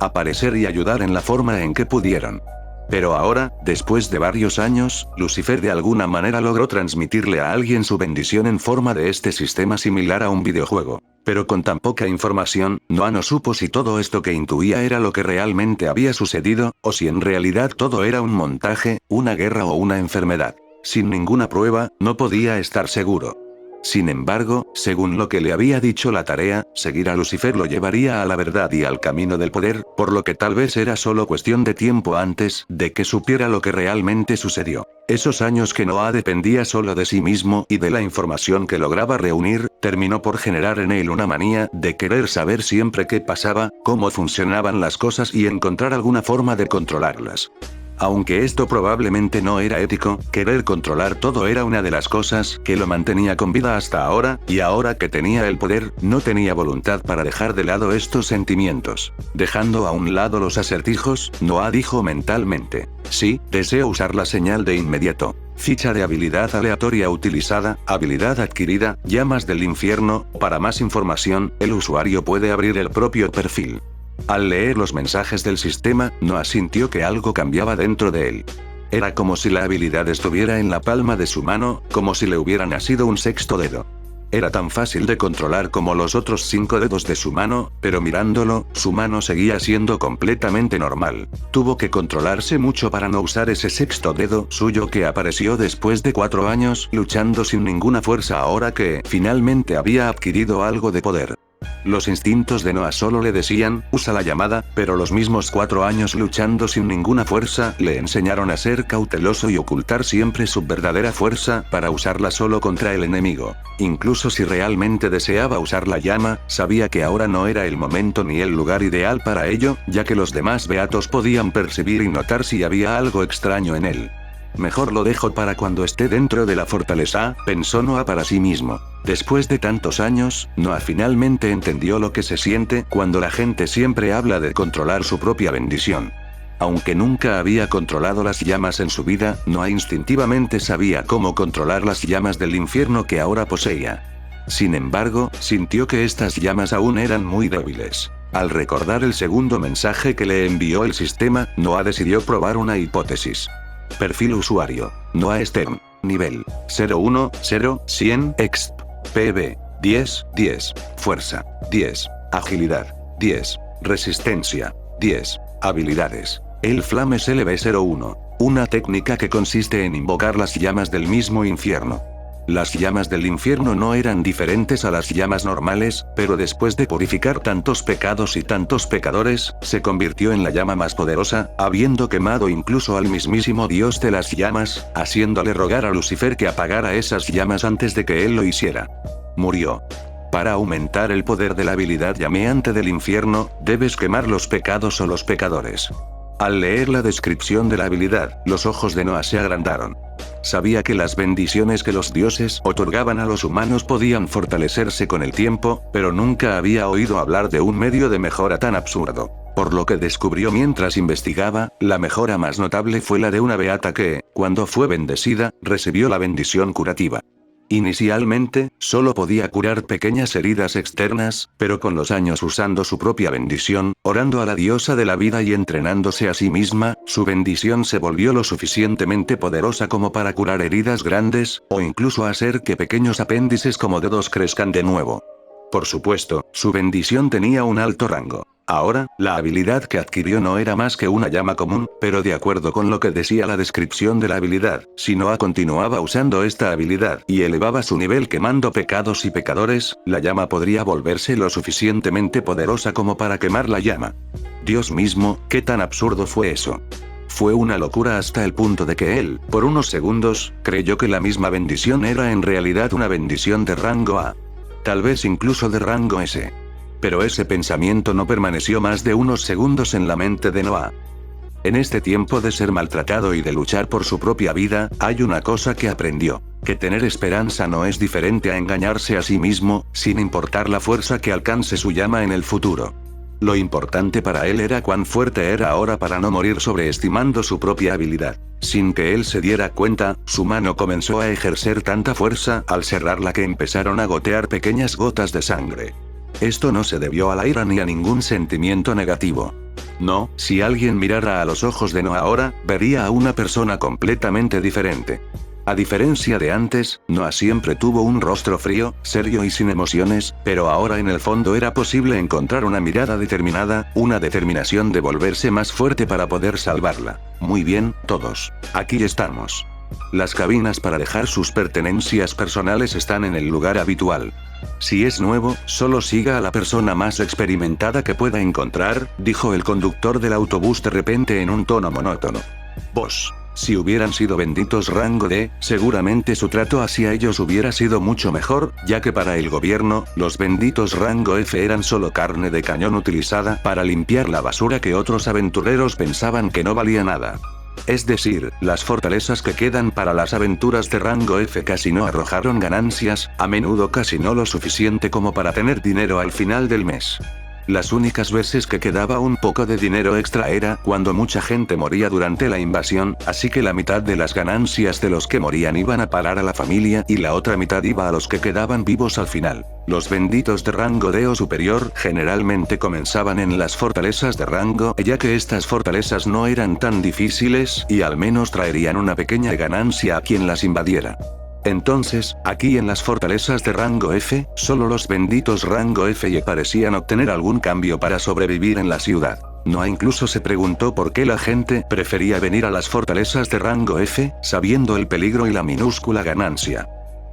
Aparecer y ayudar en la forma en que pudieron. Pero ahora, después de varios años, Lucifer de alguna manera logró transmitirle a alguien su bendición en forma de este sistema similar a un videojuego. Pero con tan poca información, Noah no supo si todo esto que intuía era lo que realmente había sucedido, o si en realidad todo era un montaje, una guerra o una enfermedad. Sin ninguna prueba, no podía estar seguro. Sin embargo, según lo que le había dicho la tarea, seguir a Lucifer lo llevaría a la verdad y al camino del poder, por lo que tal vez era solo cuestión de tiempo antes de que supiera lo que realmente sucedió. Esos años que Noah dependía solo de sí mismo y de la información que lograba reunir, terminó por generar en él una manía de querer saber siempre qué pasaba, cómo funcionaban las cosas y encontrar alguna forma de controlarlas. Aunque esto probablemente no era ético, querer controlar todo era una de las cosas que lo mantenía con vida hasta ahora, y ahora que tenía el poder, no tenía voluntad para dejar de lado estos sentimientos. Dejando a un lado los acertijos, Noah dijo mentalmente: sí, deseo usar la señal de inmediato. Ficha de habilidad aleatoria utilizada, habilidad adquirida, llamas del infierno. Para más información, el usuario puede abrir el propio perfil. Al leer los mensajes del sistema, Noah sintió que algo cambiaba dentro de él. Era como si la habilidad estuviera en la palma de su mano, como si le hubiera nacido un sexto dedo. Era tan fácil de controlar como los otros 5 dedos de su mano, pero mirándolo, su mano seguía siendo completamente normal. Tuvo que controlarse mucho para no usar ese sexto dedo suyo que apareció después de 4 años luchando sin ninguna fuerza ahora que, finalmente había adquirido algo de poder. Los instintos de Noah solo le decían, usa la llamada, pero los mismos 4 años luchando sin ninguna fuerza le enseñaron a ser cauteloso y ocultar siempre su verdadera fuerza para usarla solo contra el enemigo. Incluso si realmente deseaba usar la llama, sabía que ahora no era el momento ni el lugar ideal para ello, ya que los demás beatos podían percibir y notar si había algo extraño en él. Mejor lo dejo para cuando esté dentro de la fortaleza, pensó Noah para sí mismo. Después de tantos años, Noah finalmente entendió lo que se siente cuando la gente siempre habla de controlar su propia bendición. Aunque nunca había controlado las llamas en su vida, Noah instintivamente sabía cómo controlar las llamas del infierno que ahora poseía. Sin embargo, sintió que estas llamas aún eran muy débiles. Al recordar el segundo mensaje que le envió el sistema, Noah decidió probar una hipótesis. Perfil usuario. Noah Stern. Nivel 010-100 exp. PB 10-10. Fuerza 10. Agilidad 10. Resistencia 10. Habilidades. El Flames LB01. Una técnica que consiste en invocar las llamas del mismo infierno. Las llamas del infierno no eran diferentes a las llamas normales, pero después de purificar tantos pecados y tantos pecadores, se convirtió en la llama más poderosa, habiendo quemado incluso al mismísimo dios de las llamas, haciéndole rogar a Lucifer que apagara esas llamas antes de que él lo hiciera. Murió. Para aumentar el poder de la habilidad llameante del infierno, debes quemar los pecados o los pecadores. Al leer la descripción de la habilidad, los ojos de Noah se agrandaron. Sabía que las bendiciones que los dioses otorgaban a los humanos podían fortalecerse con el tiempo, pero nunca había oído hablar de un medio de mejora tan absurdo. Por lo que descubrió mientras investigaba, la mejora más notable fue la de una beata que, cuando fue bendecida, recibió la bendición curativa. Inicialmente, solo podía curar pequeñas heridas externas, pero con los años usando su propia bendición, orando a la diosa de la vida y entrenándose a sí misma, su bendición se volvió lo suficientemente poderosa como para curar heridas grandes, o incluso hacer que pequeños apéndices como dedos crezcan de nuevo. Por supuesto, su bendición tenía un alto rango. Ahora, la habilidad que adquirió no era más que una llama común, pero de acuerdo con lo que decía la descripción de la habilidad, si Noah continuaba usando esta habilidad y elevaba su nivel quemando pecados y pecadores, la llama podría volverse lo suficientemente poderosa como para quemar la llama. Dios mismo, ¿qué tan absurdo fue eso? Fue una locura hasta el punto de que él, por unos segundos, creyó que la misma bendición era en realidad una bendición de rango A. Tal vez incluso de rango S. Pero ese pensamiento no permaneció más de unos segundos en la mente de Noah. En este tiempo de ser maltratado y de luchar por su propia vida, hay una cosa que aprendió, que tener esperanza no es diferente a engañarse a sí mismo, sin importar la fuerza que alcance su llama en el futuro. Lo importante para él era cuán fuerte era ahora para no morir sobreestimando su propia habilidad. Sin que él se diera cuenta, su mano comenzó a ejercer tanta fuerza al cerrarla que empezaron a gotear pequeñas gotas de sangre. Esto no se debió a la ira ni a ningún sentimiento negativo. No, si alguien mirara a los ojos de Noah ahora, vería a una persona completamente diferente. A diferencia de antes, Noah siempre tuvo un rostro frío, serio y sin emociones, pero ahora en el fondo era posible encontrar una mirada determinada, una determinación de volverse más fuerte para poder salvarla. Muy bien, todos. Aquí estamos. Las cabinas para dejar sus pertenencias personales están en el lugar habitual. Si es nuevo, solo siga a la persona más experimentada que pueda encontrar, dijo el conductor del autobús de repente en un tono monótono. Vos. Si hubieran sido benditos rango D, seguramente su trato hacia ellos hubiera sido mucho mejor, ya que para el gobierno, los benditos rango F eran solo carne de cañón utilizada para limpiar la basura que otros aventureros pensaban que no valía nada. Es decir, las fortalezas que quedan para las aventuras de rango F casi no arrojaron ganancias, a menudo casi no lo suficiente como para tener dinero al final del mes. Las únicas veces que quedaba un poco de dinero extra era cuando mucha gente moría durante la invasión, así que la mitad de las ganancias de los que morían iban a parar a la familia y la otra mitad iba a los que quedaban vivos al final. Los benditos de rango D o superior generalmente comenzaban en las fortalezas de rango E, ya que estas fortalezas no eran tan difíciles y al menos traerían una pequeña ganancia a quien las invadiera. Entonces, aquí en las fortalezas de rango F, solo los benditos rango F y parecían obtener algún cambio para sobrevivir en la ciudad. Noah incluso se preguntó por qué la gente prefería venir a las fortalezas de rango F, sabiendo el peligro y la minúscula ganancia.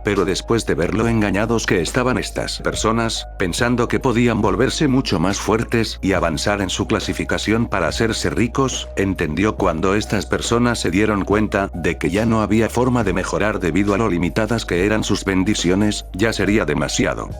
Pero después de ver lo engañados que estaban estas personas, pensando que podían volverse mucho más fuertes y avanzar en su clasificación para hacerse ricos, entendió cuando estas personas se dieron cuenta de que ya no había forma de mejorar debido a lo limitadas que eran sus bendiciones, ya sería demasiado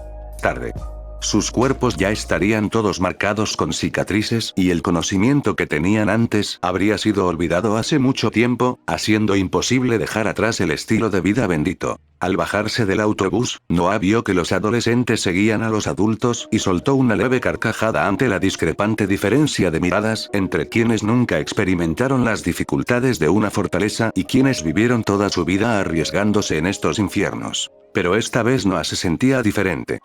tarde. Sus cuerpos ya estarían todos marcados con cicatrices y el conocimiento que tenían antes habría sido olvidado hace mucho tiempo, haciendo imposible dejar atrás el estilo de vida bendito. Al bajarse del autobús, Noah vio que los adolescentes seguían a los adultos y soltó una leve carcajada ante la discrepante diferencia de miradas entre quienes nunca experimentaron las dificultades de una fortaleza y quienes vivieron toda su vida arriesgándose en estos infiernos. Pero esta vez Noah se sentía diferente.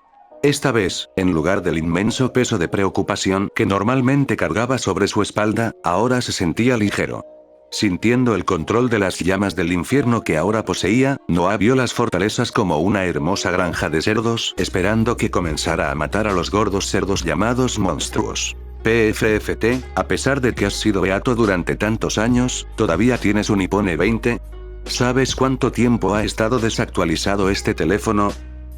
Esta vez, en lugar del inmenso peso de preocupación que normalmente cargaba sobre su espalda, ahora se sentía ligero. Sintiendo el control de las llamas del infierno que ahora poseía, Noah vio las fortalezas como una hermosa granja de cerdos, esperando que comenzara a matar a los gordos cerdos llamados monstruos. PFFT, a pesar de que has sido beato durante tantos años, ¿todavía tienes un iPhone 20? ¿Sabes cuánto tiempo ha estado desactualizado este teléfono?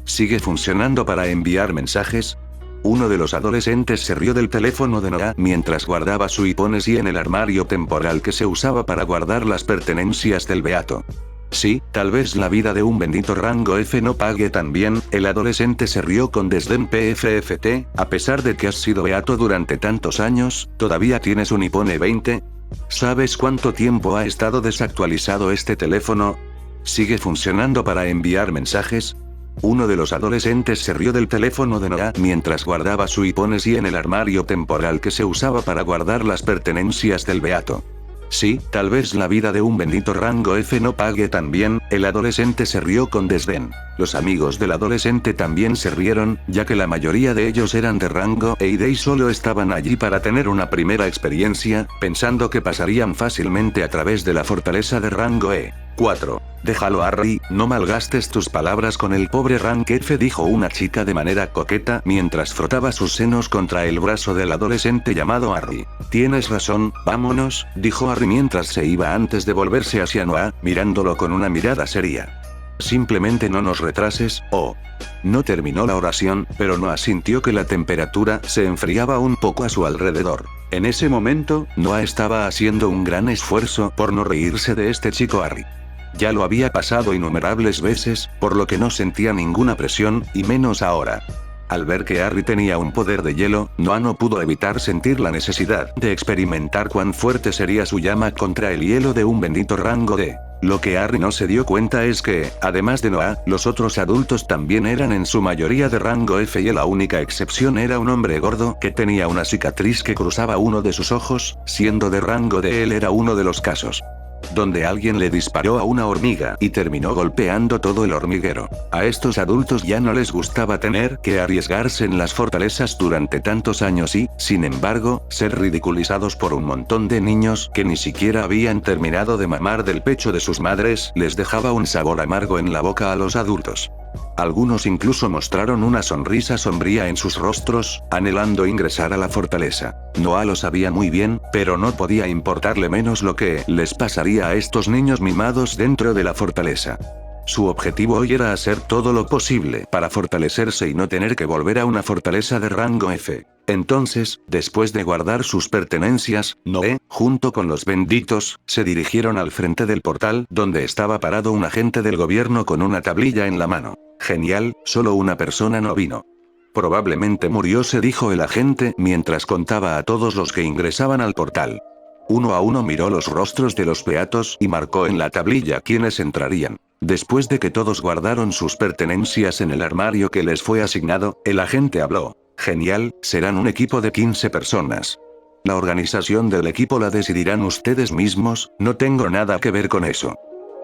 ¿Sigue funcionando para enviar mensajes? Uno de los adolescentes se rió del teléfono de Noah mientras guardaba su iPhone SE en el armario temporal que se usaba para guardar las pertenencias del beato. Sí, tal vez la vida de un bendito rango F no pague tan bien, el adolescente se rió con desdén. PFFT, a pesar de que has sido beato durante tantos años, ¿todavía tienes un iPhone 20? ¿Sabes cuánto tiempo ha estado desactualizado este teléfono? ¿Sigue funcionando para enviar mensajes? Uno de los adolescentes se rió del teléfono de Noah mientras guardaba su iPhone SE en el armario temporal que se usaba para guardar las pertenencias del beato. Sí, tal vez la vida de un bendito rango F no pague tan bien, el adolescente se rió con desdén. Los amigos del adolescente también se rieron, ya que la mayoría de ellos eran de rango E y solo estaban allí para tener una primera experiencia, pensando que pasarían fácilmente a través de la fortaleza de rango E. 4. Déjalo, Harry, no malgastes tus palabras con el pobre rank F, dijo una chica de manera coqueta mientras frotaba sus senos contra el brazo del adolescente llamado Harry. Tienes razón, vámonos, dijo Harry mientras se iba antes de volverse hacia Noah, mirándolo con una mirada seria. Simplemente no nos retrases, oh. No terminó la oración, pero Noah sintió que la temperatura se enfriaba un poco a su alrededor. En ese momento, Noah estaba haciendo un gran esfuerzo por no reírse de este chico Harry. Ya lo había pasado innumerables veces, por lo que no sentía ninguna presión, y menos ahora. Al ver que Harry tenía un poder de hielo, Noah no pudo evitar sentir la necesidad de experimentar cuán fuerte sería su llama contra el hielo de un bendito rango D. Lo que Harry no se dio cuenta es que, además de Noah, los otros adultos también eran en su mayoría de rango F y la única excepción era un hombre gordo que tenía una cicatriz que cruzaba uno de sus ojos, siendo de rango D. Él era uno de los casos donde alguien le disparó a una hormiga y terminó golpeando todo el hormiguero. A estos adultos ya no les gustaba tener que arriesgarse en las fortalezas durante tantos años y, sin embargo, ser ridiculizados por un montón de niños que ni siquiera habían terminado de mamar del pecho de sus madres, les dejaba un sabor amargo en la boca a los adultos. Algunos incluso mostraron una sonrisa sombría en sus rostros, anhelando ingresar a la fortaleza. Noah lo sabía muy bien, pero no podía importarle menos lo que les pasaría a estos niños mimados dentro de la fortaleza. Su objetivo hoy era hacer todo lo posible para fortalecerse y no tener que volver a una fortaleza de rango F. Entonces, después de guardar sus pertenencias, Noé, junto con los benditos, se dirigieron al frente del portal donde estaba parado un agente del gobierno con una tablilla en la mano. Genial, solo una persona no vino. Probablemente murió, se dijo el agente mientras contaba a todos los que ingresaban al portal. Uno a uno miró los rostros de los beatos y marcó en la tablilla quiénes entrarían. Después de que todos guardaron sus pertenencias en el armario que les fue asignado, el agente habló. Genial, serán un equipo de 15 personas. La organización del equipo la decidirán ustedes mismos, no tengo nada que ver con eso.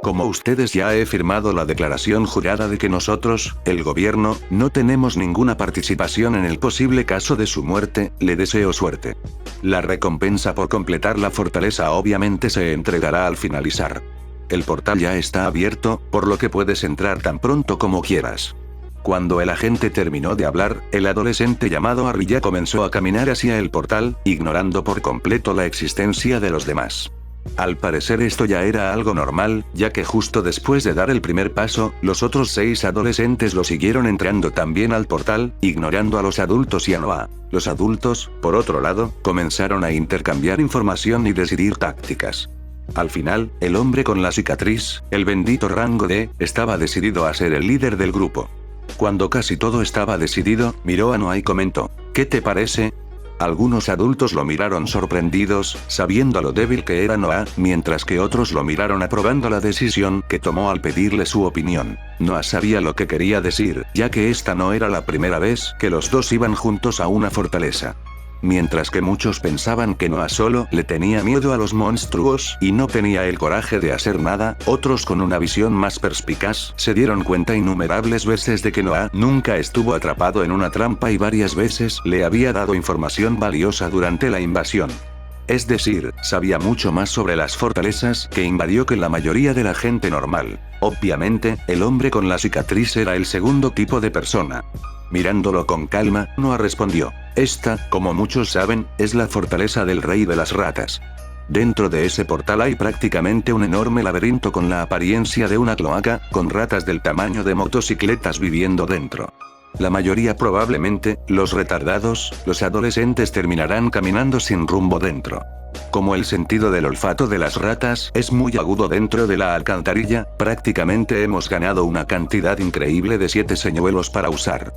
Como ustedes ya he firmado la declaración jurada de que nosotros, el gobierno, no tenemos ninguna participación en el posible caso de su muerte, le deseo suerte. La recompensa por completar la fortaleza obviamente se entregará al finalizar. El portal ya está abierto, por lo que puedes entrar tan pronto como quieras. Cuando el agente terminó de hablar, el adolescente llamado Harry ya comenzó a caminar hacia el portal, ignorando por completo la existencia de los demás. Al parecer esto ya era algo normal, ya que justo después de dar el primer paso, los otros 6 adolescentes lo siguieron entrando también al portal, ignorando a los adultos y a Noah. Los adultos, por otro lado, comenzaron a intercambiar información y decidir tácticas. Al final, el hombre con la cicatriz, el bendito rango D, estaba decidido a ser el líder del grupo. Cuando casi todo estaba decidido, miró a Noah y comentó: ¿qué te parece? Algunos adultos lo miraron sorprendidos, sabiendo lo débil que era Noah, mientras que otros lo miraron aprobando la decisión que tomó al pedirle su opinión. Noah sabía lo que quería decir, ya que esta no era la primera vez que los dos iban juntos a una fortaleza. Mientras que muchos pensaban que Noah solo le tenía miedo a los monstruos y no tenía el coraje de hacer nada, otros con una visión más perspicaz se dieron cuenta innumerables veces de que Noah nunca estuvo atrapado en una trampa y varias veces le había dado información valiosa durante la invasión. Es decir, sabía mucho más sobre las fortalezas que invadió que la mayoría de la gente normal. Obviamente, el hombre con la cicatriz era el segundo tipo de persona. Mirándolo con calma, Noah respondió: esta, como muchos saben, es la fortaleza del rey de las ratas. Dentro de ese portal hay prácticamente un enorme laberinto con la apariencia de una cloaca, con ratas del tamaño de motocicletas viviendo dentro. La mayoría probablemente, los retardados, los adolescentes terminarán caminando sin rumbo dentro. Como el sentido del olfato de las ratas es muy agudo dentro de la alcantarilla, prácticamente hemos ganado una cantidad increíble de 7 señuelos para usar.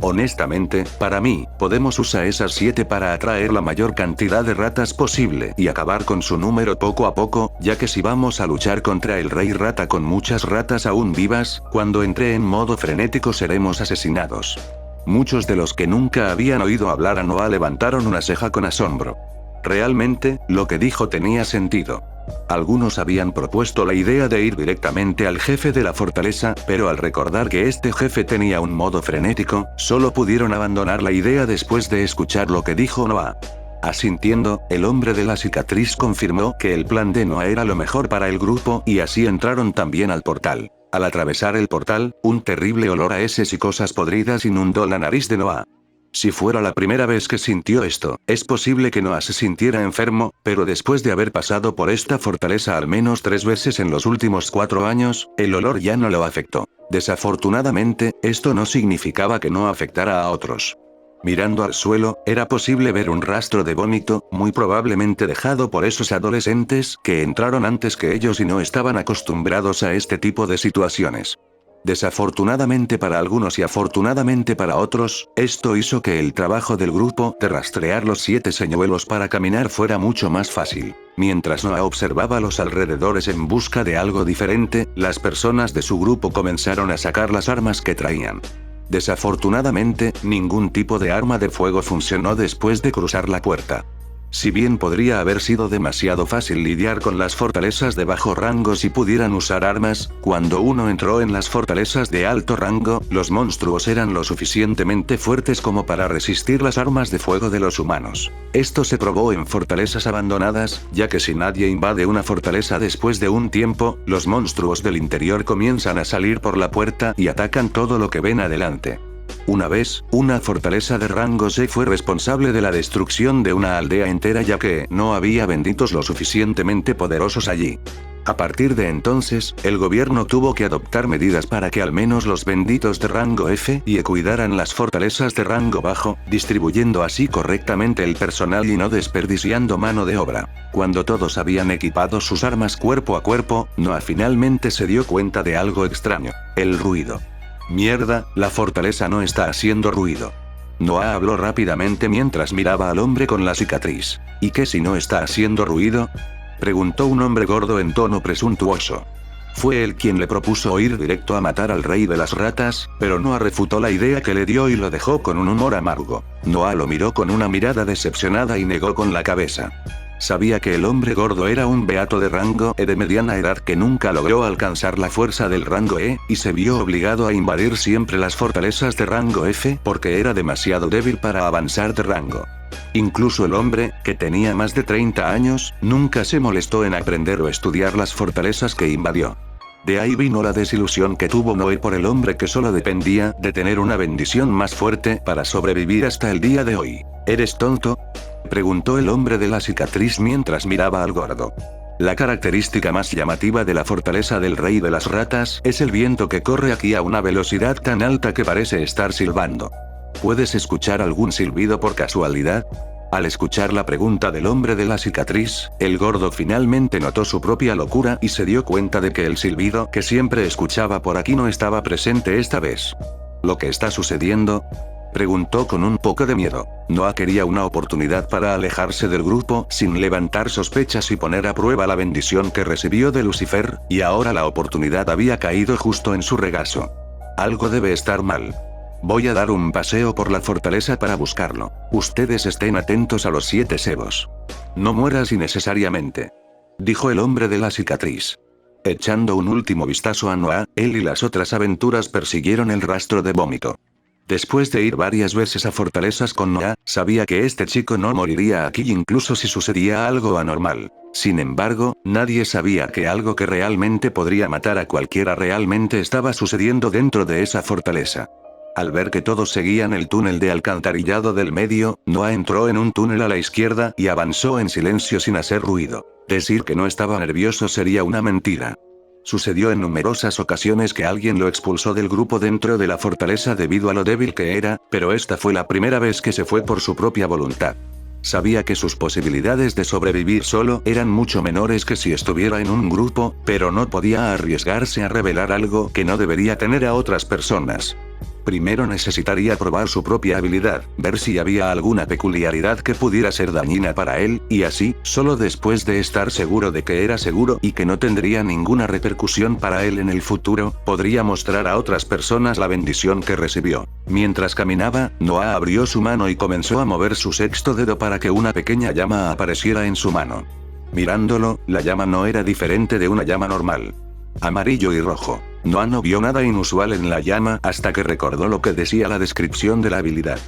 Honestamente, para mí, podemos usar esas 7 para atraer la mayor cantidad de ratas posible y acabar con su número poco a poco, ya que si vamos a luchar contra el rey rata con muchas ratas aún vivas, cuando entre en modo frenético seremos asesinados. Muchos de los que nunca habían oído hablar a Noah levantaron una ceja con asombro. Realmente, lo que dijo tenía sentido. Algunos habían propuesto la idea de ir directamente al jefe de la fortaleza, pero al recordar que este jefe tenía un modo frenético, solo pudieron abandonar la idea después de escuchar lo que dijo Noah. Asintiendo, el hombre de la cicatriz confirmó que el plan de Noah era lo mejor para el grupo y así entraron también al portal. Al atravesar el portal, un terrible olor a heces y cosas podridas inundó la nariz de Noah. Si fuera la primera vez que sintió esto, es posible que Noah se sintiera enfermo, pero después de haber pasado por esta fortaleza al menos 3 veces en los últimos 4 años, el olor ya no lo afectó. Desafortunadamente, esto no significaba que no afectara a otros. Mirando al suelo, era posible ver un rastro de vómito, muy probablemente dejado por esos adolescentes que entraron antes que ellos y no estaban acostumbrados a este tipo de situaciones. Desafortunadamente para algunos y afortunadamente para otros, esto hizo que el trabajo del grupo de rastrear los 7 señuelos para caminar fuera mucho más fácil. Mientras Noah observaba los alrededores en busca de algo diferente, las personas de su grupo comenzaron a sacar las armas que traían. Desafortunadamente, ningún tipo de arma de fuego funcionó después de cruzar la puerta. Si bien podría haber sido demasiado fácil lidiar con las fortalezas de bajo rango si pudieran usar armas, cuando uno entró en las fortalezas de alto rango, los monstruos eran lo suficientemente fuertes como para resistir las armas de fuego de los humanos. Esto se probó en fortalezas abandonadas, ya que si nadie invade una fortaleza después de un tiempo, los monstruos del interior comienzan a salir por la puerta y atacan todo lo que ven adelante. Una vez, una fortaleza de rango C fue responsable de la destrucción de una aldea entera ya que no había benditos lo suficientemente poderosos allí. A partir de entonces, el gobierno tuvo que adoptar medidas para que al menos los benditos de rango F y E cuidaran las fortalezas de rango bajo, distribuyendo así correctamente el personal y no desperdiciando mano de obra. Cuando todos habían equipado sus armas cuerpo a cuerpo, Noah finalmente se dio cuenta de algo extraño: el ruido. Mierda, la fortaleza no está haciendo ruido. Noah habló rápidamente mientras miraba al hombre con la cicatriz. ¿Y qué si no está haciendo ruido?, preguntó un hombre gordo en tono presuntuoso. Fue él quien le propuso ir directo a matar al rey de las ratas, pero Noah refutó la idea que le dio y lo dejó con un humor amargo. Noah lo miró con una mirada decepcionada y negó con la cabeza. Sabía que el hombre gordo era un beato de rango E de mediana edad que nunca logró alcanzar la fuerza del rango E, y se vio obligado a invadir siempre las fortalezas de rango F porque era demasiado débil para avanzar de rango. Incluso el hombre, que tenía más de 30 años, nunca se molestó en aprender o estudiar las fortalezas que invadió. De ahí vino la desilusión que tuvo Noé por el hombre que solo dependía de tener una bendición más fuerte para sobrevivir hasta el día de hoy. ¿Eres tonto?, preguntó el hombre de la cicatriz mientras miraba al gordo. La característica más llamativa de la fortaleza del rey de las ratas es el viento que corre aquí a una velocidad tan alta que parece estar silbando. ¿Puedes escuchar algún silbido por casualidad? Al escuchar la pregunta del hombre de la cicatriz, el gordo finalmente notó su propia locura y se dio cuenta de que el silbido que siempre escuchaba por aquí no estaba presente esta vez. ¿Lo que está sucediendo? Preguntó con un poco de miedo. Noah quería una oportunidad para alejarse del grupo sin levantar sospechas y poner a prueba la bendición que recibió de Lucifer, y ahora la oportunidad había caído justo en su regazo. Algo debe estar mal. Voy a dar un paseo por la fortaleza para buscarlo. Ustedes estén atentos a los 7 cebos. No mueras innecesariamente, dijo el hombre de la cicatriz. Echando un último vistazo a Noah, él y las otras aventuras persiguieron el rastro de vómito. Después de ir varias veces a fortalezas con Noah, sabía que este chico no moriría aquí incluso si sucedía algo anormal. Sin embargo, nadie sabía que algo que realmente podría matar a cualquiera realmente estaba sucediendo dentro de esa fortaleza. Al ver que todos seguían el túnel de alcantarillado del medio, Noah entró en un túnel a la izquierda y avanzó en silencio sin hacer ruido. Decir que no estaba nervioso sería una mentira. Sucedió en numerosas ocasiones que alguien lo expulsó del grupo dentro de la fortaleza debido a lo débil que era, pero esta fue la primera vez que se fue por su propia voluntad. Sabía que sus posibilidades de sobrevivir solo eran mucho menores que si estuviera en un grupo, pero no podía arriesgarse a revelar algo que no debería tener a otras personas. Primero necesitaría probar su propia habilidad, ver si había alguna peculiaridad que pudiera ser dañina para él, y así, solo después de estar seguro de que era seguro y que no tendría ninguna repercusión para él en el futuro, podría mostrar a otras personas la bendición que recibió. Mientras caminaba, Noah abrió su mano y comenzó a mover su 6º dedo para que una pequeña llama apareciera en su mano. Mirándolo, la llama no era diferente de una llama normal. Amarillo y rojo. Noah no vio nada inusual en la llama hasta que recordó lo que decía la descripción de la habilidad.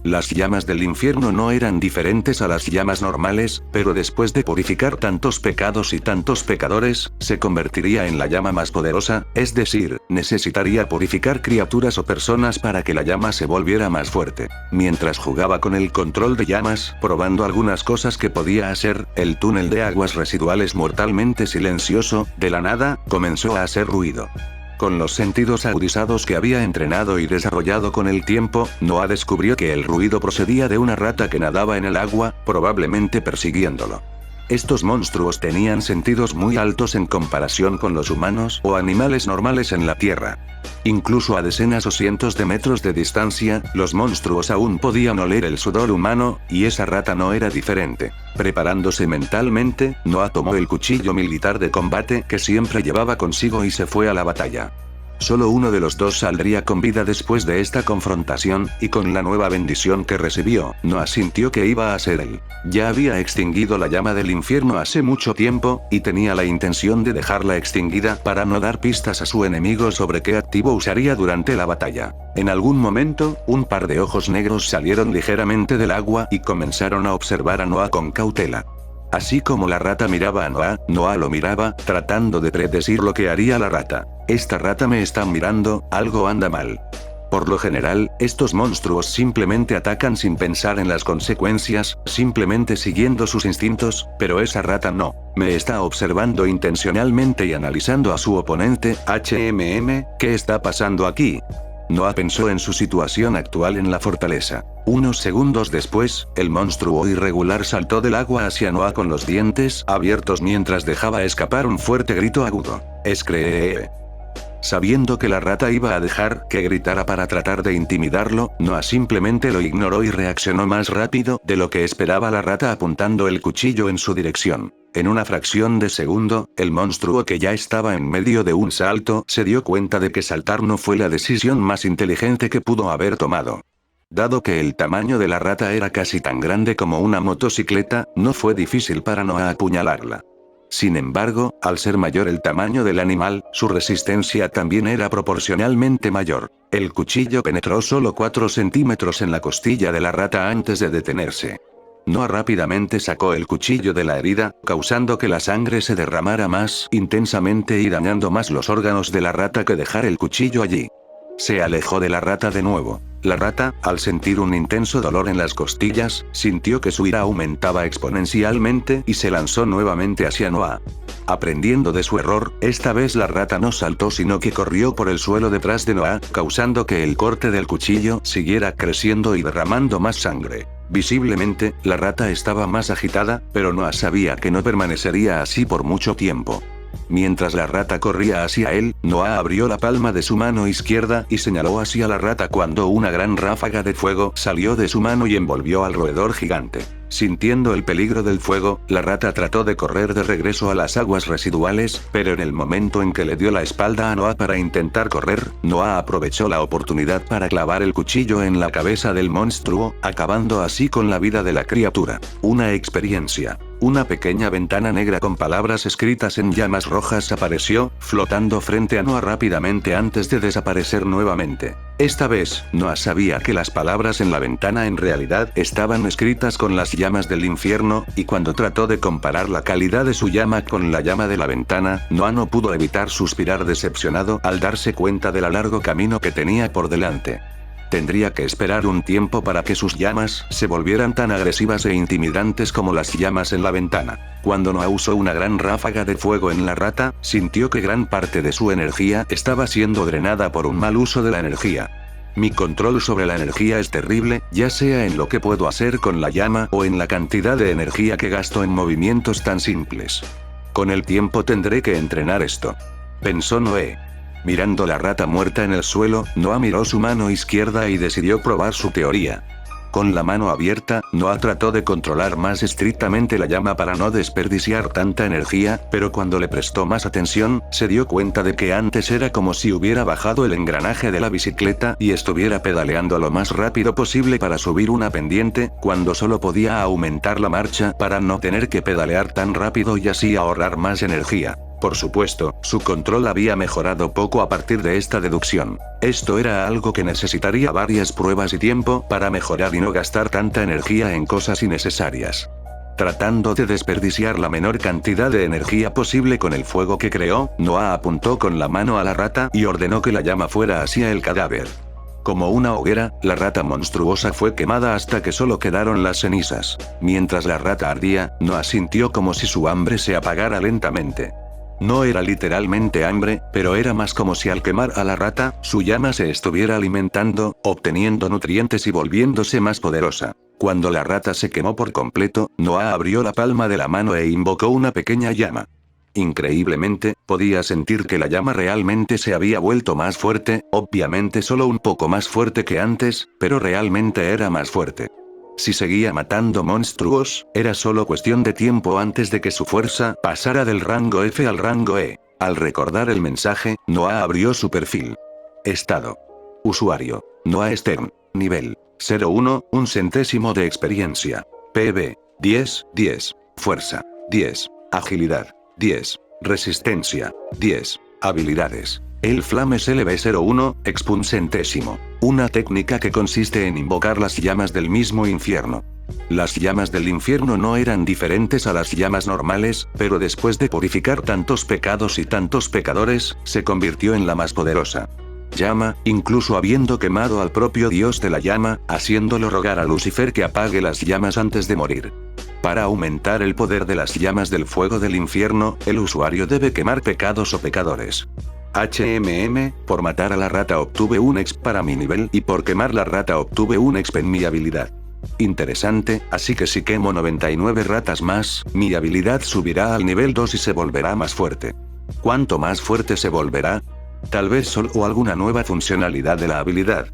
Las llamas del infierno no eran diferentes a las llamas normales, pero después de purificar tantos pecados y tantos pecadores, se convertiría en la llama más poderosa, es decir, necesitaría purificar criaturas o personas para que la llama se volviera más fuerte. Mientras jugaba con el control de llamas, probando algunas cosas que podía hacer, el túnel de aguas residuales mortalmente silencioso, de la nada, comenzó a hacer ruido. Con los sentidos agudizados que había entrenado y desarrollado con el tiempo, Noah descubrió que el ruido procedía de una rata que nadaba en el agua, probablemente persiguiéndolo. Estos monstruos tenían sentidos muy altos en comparación con los humanos o animales normales en la Tierra. Incluso a decenas o cientos de metros de distancia, los monstruos aún podían oler el sudor humano, y esa rata no era diferente. Preparándose mentalmente, Noah tomó el cuchillo militar de combate que siempre llevaba consigo y se fue a la batalla. Solo uno de los dos saldría con vida después de esta confrontación, y con la nueva bendición que recibió, Noah sintió que iba a ser él. Ya había extinguido la llama del infierno hace mucho tiempo, y tenía la intención de dejarla extinguida para no dar pistas a su enemigo sobre qué activo usaría durante la batalla. En algún momento, un par de ojos negros salieron ligeramente del agua y comenzaron a observar a Noah con cautela. Así como la rata miraba a Noah, Noah lo miraba, tratando de predecir lo que haría la rata. Esta rata me está mirando, algo anda mal. Por lo general, estos monstruos simplemente atacan sin pensar en las consecuencias, simplemente siguiendo sus instintos, pero esa rata no. Me está observando intencionalmente y analizando a su oponente. ¿Qué está pasando aquí? Noah pensó en su situación actual en la fortaleza. Unos segundos después, el monstruo irregular saltó del agua hacia Noah con los dientes abiertos mientras dejaba escapar un fuerte grito agudo. ¡Escree! Sabiendo que la rata iba a dejar que gritara para tratar de intimidarlo, Noah simplemente lo ignoró y reaccionó más rápido de lo que esperaba la rata apuntando el cuchillo en su dirección. En una fracción de segundo, el monstruo que ya estaba en medio de un salto se dio cuenta de que saltar no fue la decisión más inteligente que pudo haber tomado. Dado que el tamaño de la rata era casi tan grande como una motocicleta, no fue difícil para Noah apuñalarla. Sin embargo, al ser mayor el tamaño del animal, su resistencia también era proporcionalmente mayor. El cuchillo penetró solo 4 centímetros en la costilla de la rata antes de detenerse. Noah rápidamente sacó el cuchillo de la herida, causando que la sangre se derramara más intensamente y dañando más los órganos de la rata que dejar el cuchillo allí. Se alejó de la rata de nuevo. La rata, al sentir un intenso dolor en las costillas, sintió que su ira aumentaba exponencialmente y se lanzó nuevamente hacia Noah. Aprendiendo de su error, esta vez la rata no saltó sino que corrió por el suelo detrás de Noah, causando que el corte del cuchillo siguiera creciendo y derramando más sangre. Visiblemente, la rata estaba más agitada, pero Noah sabía que no permanecería así por mucho tiempo. Mientras la rata corría hacia él, Noah abrió la palma de su mano izquierda y señaló hacia la rata cuando una gran ráfaga de fuego salió de su mano y envolvió al roedor gigante. Sintiendo el peligro del fuego, la rata trató de correr de regreso a las aguas residuales, pero en el momento en que le dio la espalda a Noah para intentar correr, Noah aprovechó la oportunidad para clavar el cuchillo en la cabeza del monstruo, acabando así con la vida de la criatura. Una experiencia. Una pequeña ventana negra con palabras escritas en llamas rojas apareció, flotando frente a Noah rápidamente antes de desaparecer nuevamente. Esta vez, Noah sabía que las palabras en la ventana en realidad estaban escritas con las llamas del infierno, y cuando trató de comparar la calidad de su llama con la llama de la ventana, Noah no pudo evitar suspirar decepcionado al darse cuenta del largo camino que tenía por delante. Tendría que esperar un tiempo para que sus llamas se volvieran tan agresivas e intimidantes como las llamas en la ventana. Cuando Noah usó una gran ráfaga de fuego en la rata, sintió que gran parte de su energía estaba siendo drenada por un mal uso de la energía. Mi control sobre la energía es terrible, ya sea en lo que puedo hacer con la llama o en la cantidad de energía que gasto en movimientos tan simples. Con el tiempo tendré que entrenar esto. Pensó Noé. Mirando la rata muerta en el suelo, Noah miró su mano izquierda y decidió probar su teoría. Con la mano abierta, Noah trató de controlar más estrictamente la llama para no desperdiciar tanta energía, pero cuando le prestó más atención, se dio cuenta de que antes era como si hubiera bajado el engranaje de la bicicleta y estuviera pedaleando lo más rápido posible para subir una pendiente, cuando solo podía aumentar la marcha para no tener que pedalear tan rápido y así ahorrar más energía. Por supuesto, su control había mejorado poco a partir de esta deducción. Esto era algo que necesitaría varias pruebas y tiempo para mejorar y no gastar tanta energía en cosas innecesarias. Tratando de desperdiciar la menor cantidad de energía posible con el fuego que creó, Noah apuntó con la mano a la rata y ordenó que la llama fuera hacia el cadáver. Como una hoguera, la rata monstruosa fue quemada hasta que solo quedaron las cenizas. Mientras la rata ardía, Noah sintió como si su hambre se apagara lentamente. No era literalmente hambre, pero era más como si al quemar a la rata, su llama se estuviera alimentando, obteniendo nutrientes y volviéndose más poderosa. Cuando la rata se quemó por completo, Noah abrió la palma de la mano e invocó una pequeña llama. Increíblemente, podía sentir que la llama realmente se había vuelto más fuerte, obviamente solo un poco más fuerte que antes, pero realmente era más fuerte. Si seguía matando monstruos, era solo cuestión de tiempo antes de que su fuerza pasara del rango F al rango E. Al recordar el mensaje, Noah abrió su perfil. Estado. Usuario. Noah Stern. Nivel. 01, 1 centésimo de experiencia. PB. 10, 10. Fuerza. 10. Agilidad. 10. Resistencia. 10. Habilidades. El Flames LB01, expun centésimo. Una técnica que consiste en invocar las llamas del mismo infierno. Las llamas del infierno no eran diferentes a las llamas normales, pero después de purificar tantos pecados y tantos pecadores, se convirtió en la más poderosa llama, incluso habiendo quemado al propio dios de la llama, haciéndolo rogar a Lucifer que apague las llamas antes de morir. Para aumentar el poder de las llamas del fuego del infierno, el usuario debe quemar pecados o pecadores. por matar a la rata obtuve un exp para mi nivel y por quemar la rata obtuve un exp en mi habilidad. Interesante, así que si quemo 99 ratas más, mi habilidad subirá al nivel 2 y se volverá más fuerte. ¿Cuánto más fuerte se volverá? Tal vez solo alguna nueva funcionalidad de la habilidad.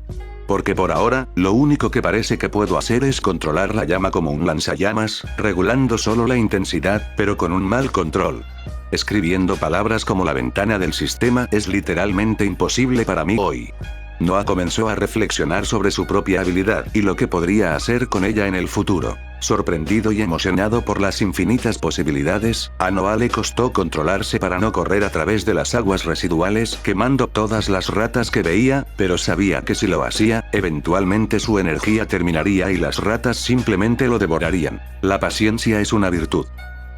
Porque por ahora, lo único que parece que puedo hacer es controlar la llama como un lanzallamas, regulando solo la intensidad, pero con un mal control. Escribiendo palabras como la ventana del sistema es literalmente imposible para mí hoy. Noah comenzó a reflexionar sobre su propia habilidad y lo que podría hacer con ella en el futuro. Sorprendido y emocionado por las infinitas posibilidades, a Noah le costó controlarse para no correr a través de las aguas residuales quemando todas las ratas que veía, pero sabía que si lo hacía, eventualmente su energía terminaría y las ratas simplemente lo devorarían. La paciencia es una virtud.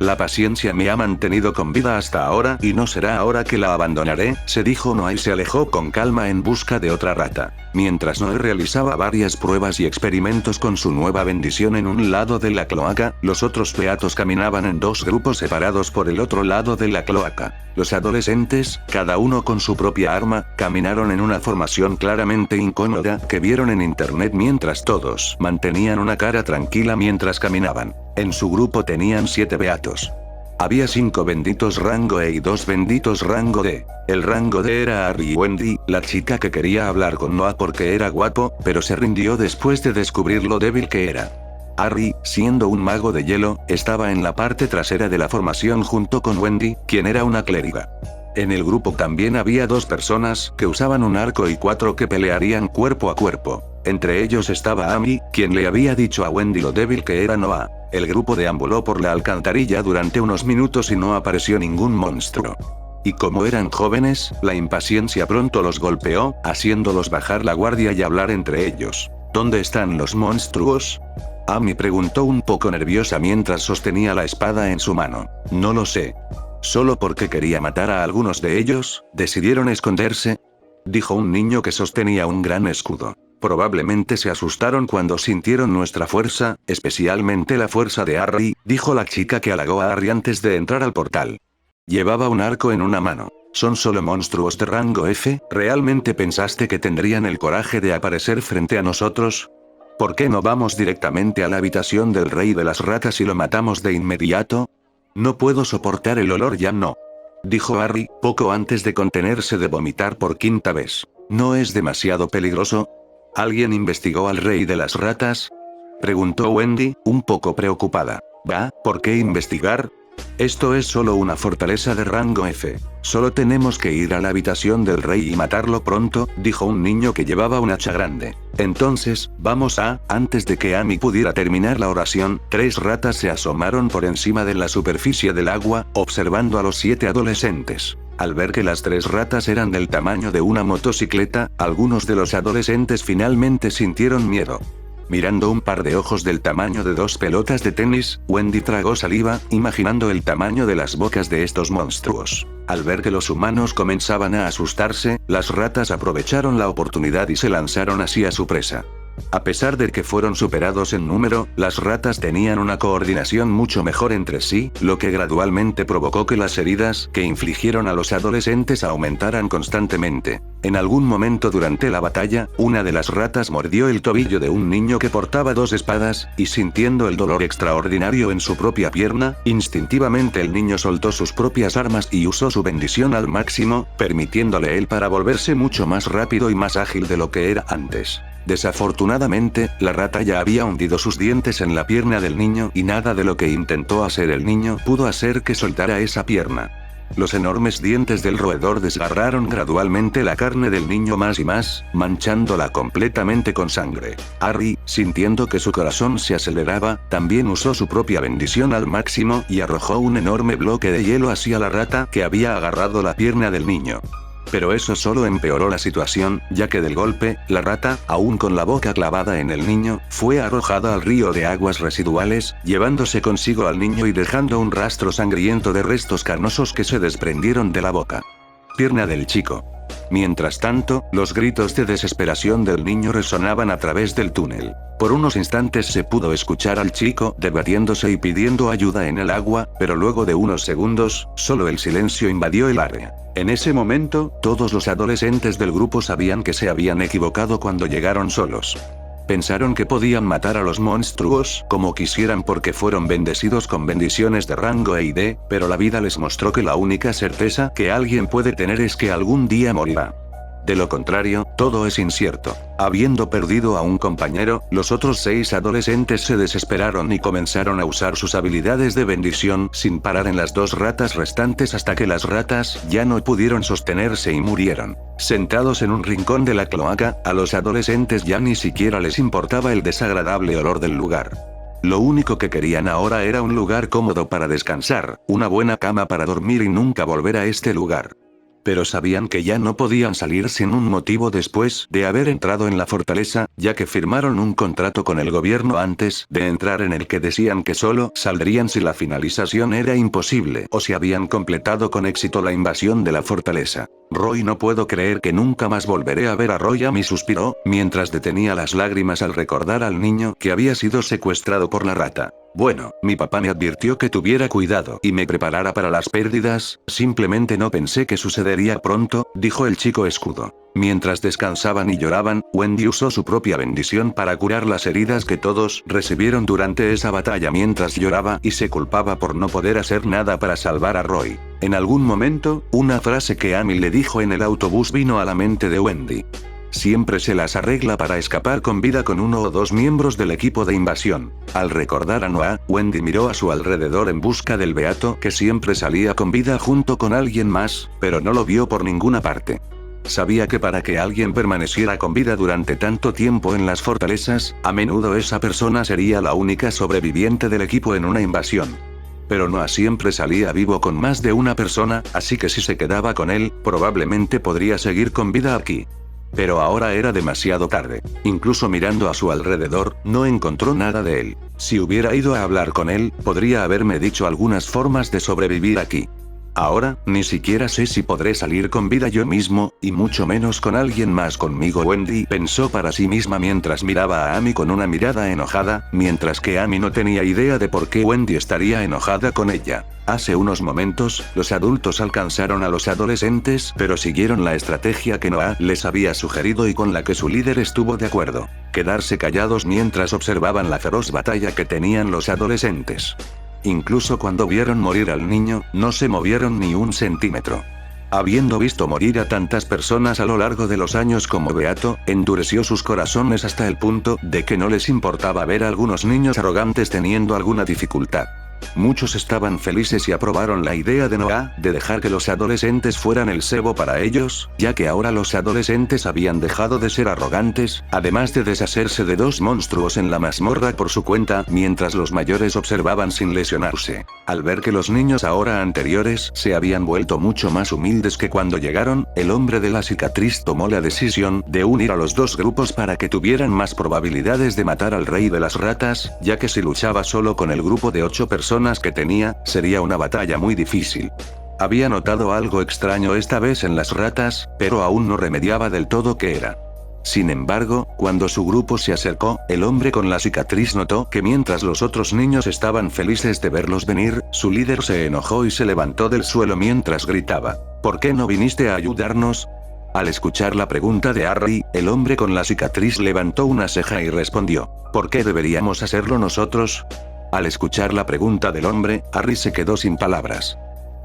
La paciencia me ha mantenido con vida hasta ahora y no será ahora que la abandonaré, se dijo Noah y se alejó con calma en busca de otra rata. Mientras Noah realizaba varias pruebas y experimentos con su nueva bendición en un lado de la cloaca, los otros beatos caminaban en dos grupos separados por el otro lado de la cloaca. Los adolescentes, cada uno con su propia arma, caminaron en una formación claramente incómoda que vieron en internet mientras todos mantenían una cara tranquila mientras caminaban. En su grupo tenían 7 beatos. Había 5 benditos rango E y 2 benditos rango D. El rango D era Harry y Wendy, la chica que quería hablar con Noah porque era guapo, pero se rindió después de descubrir lo débil que era. Harry, siendo un mago de hielo, estaba en la parte trasera de la formación junto con Wendy, quien era una clériga. En el grupo también había 2 personas que usaban un arco y 4 que pelearían cuerpo a cuerpo. Entre ellos estaba Amy, quien le había dicho a Wendy lo débil que era Noah. El grupo deambuló por la alcantarilla durante unos minutos y no apareció ningún monstruo. Y como eran jóvenes, la impaciencia pronto los golpeó, haciéndolos bajar la guardia y hablar entre ellos. ¿Dónde están los monstruos? Amy preguntó un poco nerviosa mientras sostenía la espada en su mano. No lo sé. Solo porque quería matar a algunos de ellos, decidieron esconderse, dijo un niño que sostenía un gran escudo. Probablemente se asustaron cuando sintieron nuestra fuerza, especialmente la fuerza de Harry, dijo la chica que halagó a Harry antes de entrar al portal. Llevaba un arco en una mano. Son solo monstruos de rango F, ¿realmente pensaste que tendrían el coraje de aparecer frente a nosotros? ¿Por qué no vamos directamente a la habitación del rey de las ratas y lo matamos de inmediato? No puedo soportar el olor, ya no. Dijo Harry, poco antes de contenerse de vomitar por 5ª vez. ¿No es demasiado peligroso? ¿Alguien investigó al rey de las ratas? Preguntó Wendy, un poco preocupada. ¿Va? ¿Por qué investigar? Esto es solo una fortaleza de rango F. Solo tenemos que ir a la habitación del rey y matarlo pronto, dijo un niño que llevaba un hacha grande. Entonces, vamos a... Antes de que Amy pudiera terminar la oración, 3 ratas se asomaron por encima de la superficie del agua, observando a los 7 adolescentes. Al ver que las 3 ratas eran del tamaño de una motocicleta, algunos de los adolescentes finalmente sintieron miedo. Mirando un par de ojos del tamaño de 2 pelotas de tenis, Wendy tragó saliva, imaginando el tamaño de las bocas de estos monstruos. Al ver que los humanos comenzaban a asustarse, las ratas aprovecharon la oportunidad y se lanzaron hacia su presa. A pesar de que fueron superados en número, las ratas tenían una coordinación mucho mejor entre sí, lo que gradualmente provocó que las heridas que infligieron a los adolescentes aumentaran constantemente. En algún momento durante la batalla, una de las ratas mordió el tobillo de un niño que portaba 2 espadas, y sintiendo el dolor extraordinario en su propia pierna, instintivamente el niño soltó sus propias armas y usó su bendición al máximo, permitiéndole él para volverse mucho más rápido y más ágil de lo que era antes. Desafortunadamente, la rata ya había hundido sus dientes en la pierna del niño y nada de lo que intentó hacer el niño pudo hacer que soltara esa pierna. Los enormes dientes del roedor desgarraron gradualmente la carne del niño más y más, manchándola completamente con sangre. Harry, sintiendo que su corazón se aceleraba, también usó su propia bendición al máximo y arrojó un enorme bloque de hielo hacia la rata que había agarrado la pierna del niño. Pero eso solo empeoró la situación, ya que del golpe, la rata, aún con la boca clavada en el niño, fue arrojada al río de aguas residuales, llevándose consigo al niño y dejando un rastro sangriento de restos carnosos que se desprendieron de la boca. Pierna del chico. Mientras tanto, los gritos de desesperación del niño resonaban a través del túnel. Por unos instantes se pudo escuchar al chico debatiéndose y pidiendo ayuda en el agua, pero luego de unos segundos, solo el silencio invadió el área. En ese momento, todos los adolescentes del grupo sabían que se habían equivocado cuando llegaron solos. Pensaron que podían matar a los monstruos como quisieran porque fueron bendecidos con bendiciones de rango E y D, pero la vida les mostró que la única certeza que alguien puede tener es que algún día morirá. De lo contrario, todo es incierto. Habiendo perdido a un compañero, los otros 6 adolescentes se desesperaron y comenzaron a usar sus habilidades de bendición sin parar en las 2 ratas restantes hasta que las ratas ya no pudieron sostenerse y murieron. Sentados en un rincón de la cloaca, a los adolescentes ya ni siquiera les importaba el desagradable olor del lugar. Lo único que querían ahora era un lugar cómodo para descansar, una buena cama para dormir y nunca volver a este lugar. Pero sabían que ya no podían salir sin un motivo después de haber entrado en la fortaleza, ya que firmaron un contrato con el gobierno antes de entrar en el que decían que solo saldrían si la finalización era imposible o si habían completado con éxito la invasión de la fortaleza. Roy, no puedo creer que nunca más volveré a ver a Roy. Amy suspiró, mientras detenía las lágrimas al recordar al niño que había sido secuestrado por la rata. Bueno, mi papá me advirtió que tuviera cuidado y me preparara para las pérdidas, simplemente no pensé que sucedería pronto, dijo el chico escudo. Mientras descansaban y lloraban, Wendy usó su propia bendición para curar las heridas que todos recibieron durante esa batalla mientras lloraba y se culpaba por no poder hacer nada para salvar a Roy. En algún momento, una frase que Amy le dijo en el autobús vino a la mente de Wendy. Siempre se las arregla para escapar con vida con uno o dos miembros del equipo de invasión. Al recordar a Noah, Wendy miró a su alrededor en busca del beato que siempre salía con vida junto con alguien más, pero no lo vio por ninguna parte. Sabía que para que alguien permaneciera con vida durante tanto tiempo en las fortalezas, a menudo esa persona sería la única sobreviviente del equipo en una invasión. Pero Noah siempre salía vivo con más de una persona, así que si se quedaba con él, probablemente podría seguir con vida aquí. Pero ahora era demasiado tarde. Incluso mirando a su alrededor, no encontró nada de él. Si hubiera ido a hablar con él, podría haberme dicho algunas formas de sobrevivir aquí. Ahora, ni siquiera sé si podré salir con vida yo mismo, y mucho menos con alguien más conmigo. Wendy pensó para sí misma mientras miraba a Amy con una mirada enojada, mientras que Amy no tenía idea de por qué Wendy estaría enojada con ella. Hace unos momentos, los adultos alcanzaron a los adolescentes, pero siguieron la estrategia que Noah les había sugerido y con la que su líder estuvo de acuerdo: quedarse callados mientras observaban la feroz batalla que tenían los adolescentes. Incluso cuando vieron morir al niño, no se movieron ni un centímetro. Habiendo visto morir a tantas personas a lo largo de los años como Beato, endureció sus corazones hasta el punto de que no les importaba ver a algunos niños arrogantes teniendo alguna dificultad. Muchos estaban felices y aprobaron la idea de Noah de dejar que los adolescentes fueran el cebo para ellos, ya que ahora los adolescentes habían dejado de ser arrogantes, además de deshacerse de dos monstruos en la mazmorra por su cuenta, mientras los mayores observaban sin lesionarse. Al ver que los niños ahora anteriores se habían vuelto mucho más humildes que cuando llegaron, el hombre de la cicatriz tomó la decisión de unir a los dos grupos para que tuvieran más probabilidades de matar al rey de las ratas, ya que si luchaba solo con el grupo de 8 personas que tenía, sería una batalla muy difícil. Había notado algo extraño esta vez en las ratas, pero aún no remediaba del todo qué era. Sin embargo, cuando su grupo se acercó, el hombre con la cicatriz notó que mientras los otros niños estaban felices de verlos venir, su líder se enojó y se levantó del suelo mientras gritaba: ¿Por qué no viniste a ayudarnos? Al escuchar la pregunta de Harry, el hombre con la cicatriz levantó una ceja y respondió: ¿Por qué deberíamos hacerlo nosotros? Al escuchar la pregunta del hombre, Harry se quedó sin palabras.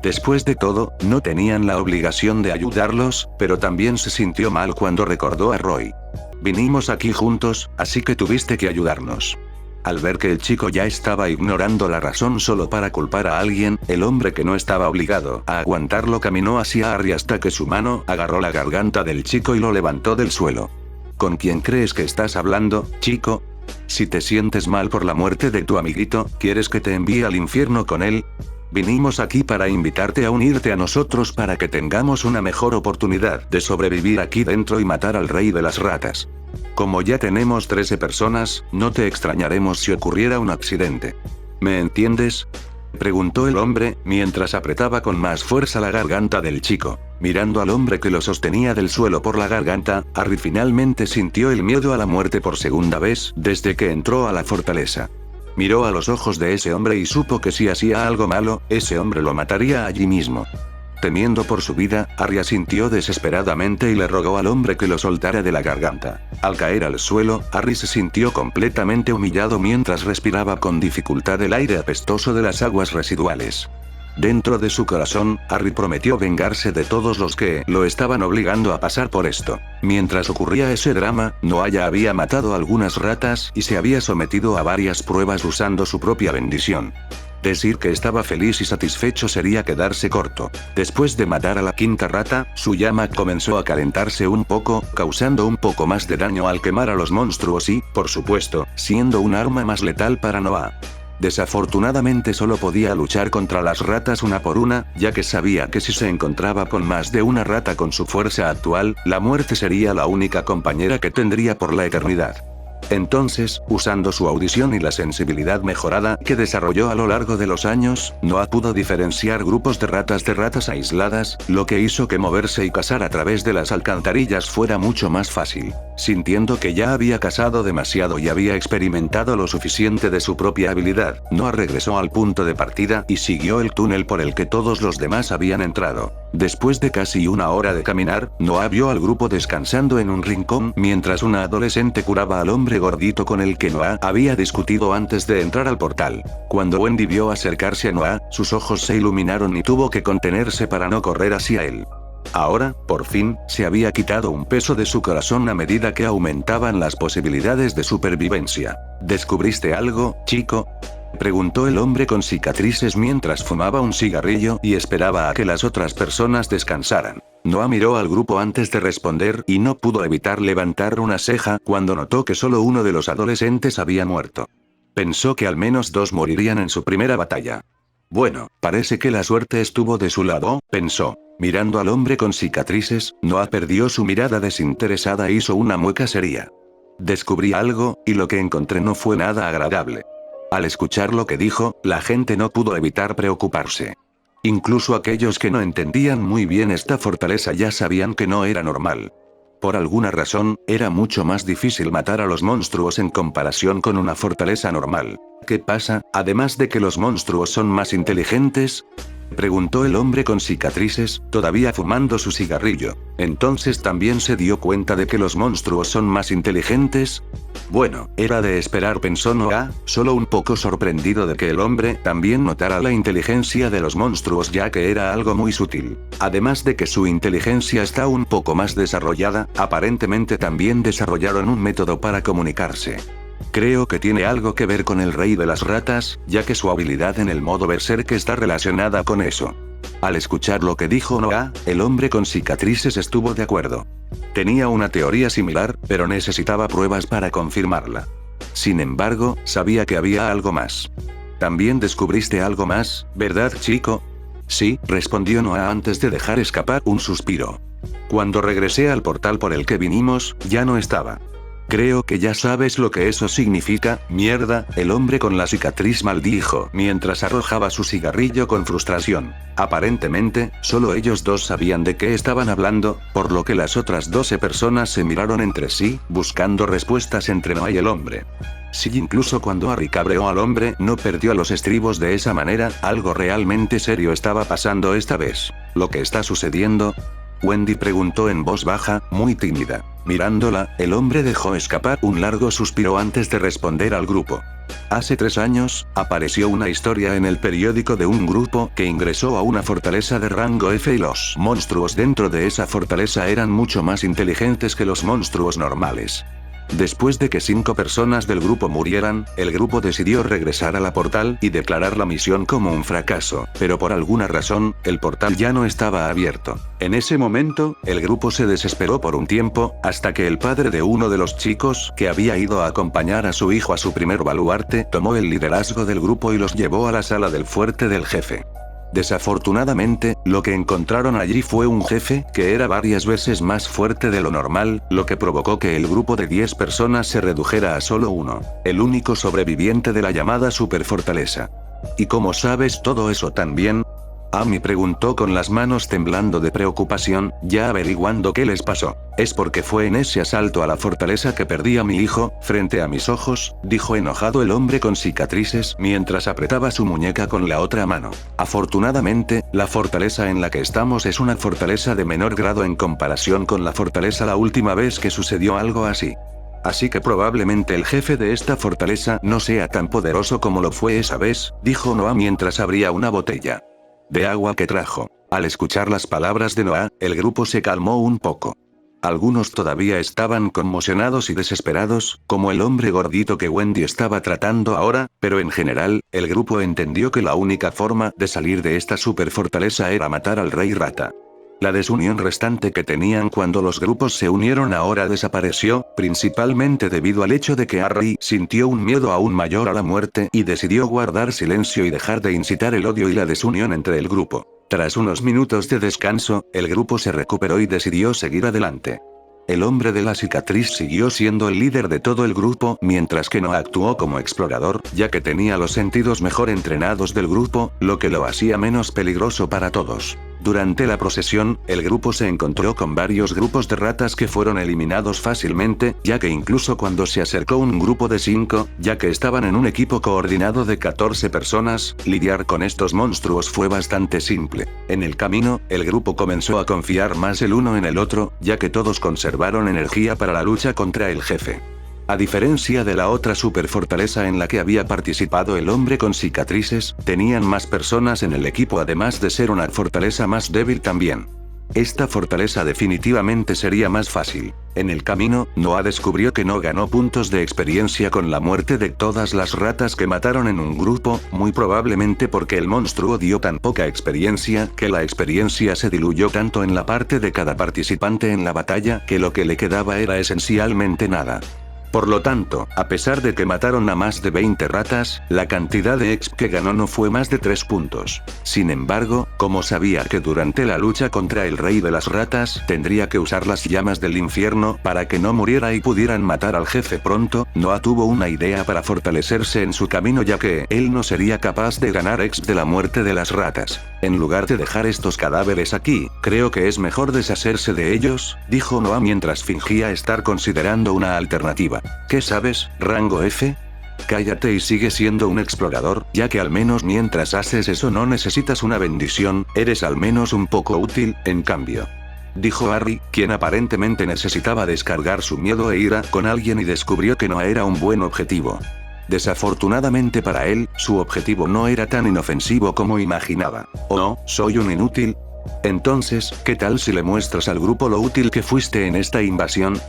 Después de todo, no tenían la obligación de ayudarlos, pero también se sintió mal cuando recordó a Roy. Vinimos aquí juntos, así que tuviste que ayudarnos. Al ver que el chico ya estaba ignorando la razón solo para culpar a alguien, el hombre que no estaba obligado a aguantarlo caminó hacia Harry hasta que su mano agarró la garganta del chico y lo levantó del suelo. ¿Con quién crees que estás hablando, chico? Si te sientes mal por la muerte de tu amiguito, ¿quieres que te envíe al infierno con él? Vinimos aquí para invitarte a unirte a nosotros para que tengamos una mejor oportunidad de sobrevivir aquí dentro y matar al rey de las ratas. Como ya tenemos 13 personas, no te extrañaremos si ocurriera un accidente. ¿Me entiendes?, preguntó el hombre, mientras apretaba con más fuerza la garganta del chico. Mirando al hombre que lo sostenía del suelo por la garganta, Harry finalmente sintió el miedo a la muerte por segunda vez desde que entró a la fortaleza. Miró a los ojos de ese hombre y supo que si hacía algo malo, ese hombre lo mataría allí mismo. Temiendo por su vida, Harry asintió desesperadamente y le rogó al hombre que lo soltara de la garganta. Al caer al suelo, Harry se sintió completamente humillado mientras respiraba con dificultad el aire apestoso de las aguas residuales. Dentro de su corazón, Harry prometió vengarse de todos los que lo estaban obligando a pasar por esto. Mientras ocurría ese drama, Noah ya había matado algunas ratas y se había sometido a varias pruebas usando su propia bendición. Decir que estaba feliz y satisfecho sería quedarse corto. Después de matar a la quinta rata, su llama comenzó a calentarse un poco, causando un poco más de daño al quemar a los monstruos y, por supuesto, siendo un arma más letal para Noah. Desafortunadamente solo podía luchar contra las ratas una por una, ya que sabía que si se encontraba con más de una rata con su fuerza actual, la muerte sería la única compañera que tendría por la eternidad. Entonces, usando su audición y la sensibilidad mejorada que desarrolló a lo largo de los años, Noah pudo diferenciar grupos de ratas aisladas, lo que hizo que moverse y cazar a través de las alcantarillas fuera mucho más fácil. Sintiendo que ya había cazado demasiado y había experimentado lo suficiente de su propia habilidad, Noah regresó al punto de partida y siguió el túnel por el que todos los demás habían entrado. Después de casi una hora de caminar, Noah vio al grupo descansando en un rincón mientras una adolescente curaba al hombre gordito con el que Noah había discutido antes de entrar al portal. Cuando Wendy vio acercarse a Noah, sus ojos se iluminaron y tuvo que contenerse para no correr hacia él. Ahora, por fin, se había quitado un peso de su corazón a medida que aumentaban las posibilidades de supervivencia. ¿Descubriste algo, chico?, preguntó el hombre con cicatrices mientras fumaba un cigarrillo y esperaba a que las otras personas descansaran. Noah miró al grupo antes de responder y no pudo evitar levantar una ceja cuando notó que solo uno de los adolescentes había muerto. Pensó que al menos 2 morirían en su primera batalla. Bueno, parece que la suerte estuvo de su lado, pensó. Mirando al hombre con cicatrices, Noah perdió su mirada desinteresada e hizo una mueca seria. Descubrí algo, y lo que encontré no fue nada agradable. Al escuchar lo que dijo, la gente no pudo evitar preocuparse. Incluso aquellos que no entendían muy bien esta fortaleza ya sabían que no era normal. Por alguna razón, era mucho más difícil matar a los monstruos en comparación con una fortaleza normal. ¿Qué pasa, además de que los monstruos son más inteligentes?, preguntó el hombre con cicatrices, todavía fumando su cigarrillo. ¿Entonces también se dio cuenta de que los monstruos son más inteligentes? Bueno, era de esperar, pensó Noah, solo un poco sorprendido de que el hombre también notara la inteligencia de los monstruos, ya que era algo muy sutil. Además de que su inteligencia está un poco más desarrollada, aparentemente también desarrollaron un método para comunicarse. Creo que tiene algo que ver con el rey de las ratas, ya que su habilidad en el modo berserk está relacionada con eso. Al escuchar lo que dijo Noah, el hombre con cicatrices estuvo de acuerdo. Tenía una teoría similar, pero necesitaba pruebas para confirmarla. Sin embargo, sabía que había algo más. ¿También descubriste algo más, verdad, chico? Sí, respondió Noah antes de dejar escapar un suspiro. Cuando regresé al portal por el que vinimos, ya no estaba. Creo que ya sabes lo que eso significa, mierda, el hombre con la cicatriz maldijo mientras arrojaba su cigarrillo con frustración. Aparentemente, solo ellos dos sabían de qué estaban hablando, por lo que las otras 12 personas se miraron entre sí, buscando respuestas entre Noah y el hombre. Si incluso cuando Harry cabreó al hombre no perdió los estribos de esa manera, algo realmente serio estaba pasando esta vez. ¿Lo que está sucediendo?, Wendy preguntó en voz baja, muy tímida. Mirándola, el hombre dejó escapar un largo suspiro antes de responder al grupo. Hace 3 años, apareció una historia en el periódico de un grupo que ingresó a una fortaleza de rango F y los monstruos dentro de esa fortaleza eran mucho más inteligentes que los monstruos normales. Después de que 5 personas del grupo murieran, el grupo decidió regresar a la portal y declarar la misión como un fracaso, pero por alguna razón, el portal ya no estaba abierto. En ese momento, el grupo se desesperó por un tiempo, hasta que el padre de uno de los chicos que había ido a acompañar a su hijo a su primer baluarte tomó el liderazgo del grupo y los llevó a la sala del fuerte del jefe. Desafortunadamente, lo que encontraron allí fue un jefe que era varias veces más fuerte de lo normal, lo que provocó que el grupo de 10 personas se redujera a solo uno, el único sobreviviente de la llamada superfortaleza. ¿Y cómo sabes todo eso tan bien?, Amy preguntó con las manos temblando de preocupación, ya averiguando qué les pasó. Es porque fue en ese asalto a la fortaleza que perdí a mi hijo, frente a mis ojos, dijo enojado el hombre con cicatrices mientras apretaba su muñeca con la otra mano. Afortunadamente, la fortaleza en la que estamos es una fortaleza de menor grado en comparación con la fortaleza la última vez que sucedió algo así. Así que probablemente el jefe de esta fortaleza no sea tan poderoso como lo fue esa vez, dijo Noah mientras abría una botella de agua que trajo. Al escuchar las palabras de Noah, el grupo se calmó un poco. Algunos todavía estaban conmocionados y desesperados, como el hombre gordito que Wendy estaba tratando ahora, pero en general, el grupo entendió que la única forma de salir de esta superfortaleza era matar al rey rata. La desunión restante que tenían cuando los grupos se unieron ahora desapareció, principalmente debido al hecho de que Harry sintió un miedo aún mayor a la muerte y decidió guardar silencio y dejar de incitar el odio y la desunión entre el grupo. Tras unos minutos de descanso, el grupo se recuperó y decidió seguir adelante. El hombre de la cicatriz siguió siendo el líder de todo el grupo, mientras que Noah actuó como explorador, ya que tenía los sentidos mejor entrenados del grupo, lo que lo hacía menos peligroso para todos. Durante la procesión, el grupo se encontró con varios grupos de ratas que fueron eliminados fácilmente, ya que incluso cuando se acercó un grupo de 5, ya que estaban en un equipo coordinado de 14 personas, lidiar con estos monstruos fue bastante simple. En el camino, el grupo comenzó a confiar más el uno en el otro, ya que todos conservaron energía para la lucha contra el jefe. A diferencia de la otra superfortaleza en la que había participado el hombre con cicatrices, tenían más personas en el equipo además de ser una fortaleza más débil también. Esta fortaleza definitivamente sería más fácil. En el camino, Noah descubrió que no ganó puntos de experiencia con la muerte de todas las ratas que mataron en un grupo, muy probablemente porque el monstruo dio tan poca experiencia que la experiencia se diluyó tanto en la parte de cada participante en la batalla que lo que le quedaba era esencialmente nada. Por lo tanto, a pesar de que mataron a más de 20 ratas, la cantidad de exp que ganó no fue más de 3 puntos. Sin embargo, como sabía que durante la lucha contra el rey de las ratas tendría que usar las llamas del infierno para que no muriera y pudieran matar al jefe pronto, Noah tuvo una idea para fortalecerse en su camino ya que él no sería capaz de ganar exp de la muerte de las ratas. En lugar de dejar estos cadáveres aquí, creo que es mejor deshacerse de ellos, dijo Noah mientras fingía estar considerando una alternativa. ¿Qué sabes, rango F? Cállate y sigue siendo un explorador, ya que al menos mientras haces eso no necesitas una bendición, eres al menos un poco útil, en cambio. Dijo Harry, quien aparentemente necesitaba descargar su miedo e ira con alguien y descubrió que no era un buen objetivo. Desafortunadamente para él, su objetivo no era tan inofensivo como imaginaba. ¿Oh, soy un inútil? Entonces, ¿qué tal si le muestras al grupo lo útil que fuiste en esta invasión?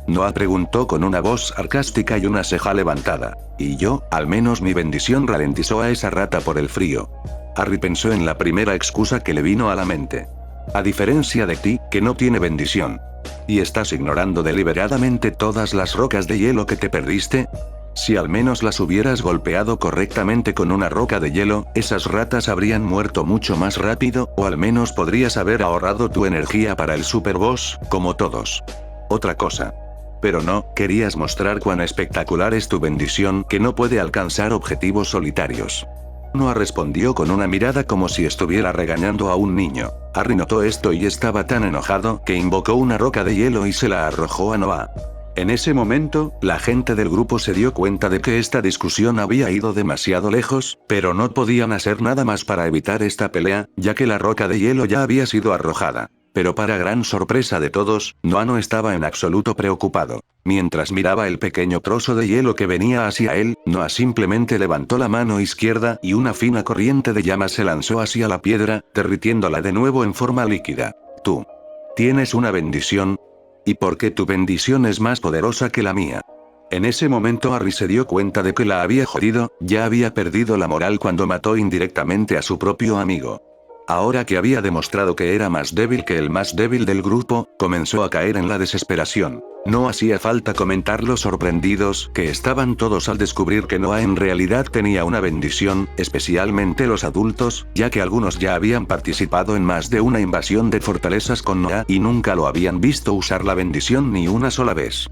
Noah preguntó con una voz sarcástica y una ceja levantada. Y yo, al menos mi bendición ralentizó a esa rata por el frío. Harry pensó en la primera excusa que le vino a la mente. A diferencia de ti, que no tiene bendición. ¿Y estás ignorando deliberadamente todas las rocas de hielo que te perdiste? Si al menos las hubieras golpeado correctamente con una roca de hielo, esas ratas habrían muerto mucho más rápido, o al menos podrías haber ahorrado tu energía para el super boss, como todos. Otra cosa. Pero no, querías mostrar cuán espectacular es tu bendición que no puede alcanzar objetivos solitarios. Noah respondió con una mirada como si estuviera regañando a un niño. Harry notó esto y estaba tan enojado que invocó una roca de hielo y se la arrojó a Noah. En ese momento, la gente del grupo se dio cuenta de que esta discusión había ido demasiado lejos, pero no podían hacer nada más para evitar esta pelea, ya que la roca de hielo ya había sido arrojada. Pero para gran sorpresa de todos, Noah no estaba en absoluto preocupado. Mientras miraba el pequeño trozo de hielo que venía hacia él, Noah simplemente levantó la mano izquierda y una fina corriente de llamas se lanzó hacia la piedra, derritiéndola de nuevo en forma líquida. Tú tienes una bendición. ¿Y por qué tu bendición es más poderosa que la mía? En ese momento Harry se dio cuenta de que la había jodido, ya había perdido la moral cuando mató indirectamente a su propio amigo. Ahora que había demostrado que era más débil que el más débil del grupo, comenzó a caer en la desesperación. No hacía falta comentar lo sorprendidos que estaban todos al descubrir que Noah en realidad tenía una bendición, especialmente los adultos, ya que algunos ya habían participado en más de una invasión de fortalezas con Noah y nunca lo habían visto usar la bendición ni una sola vez.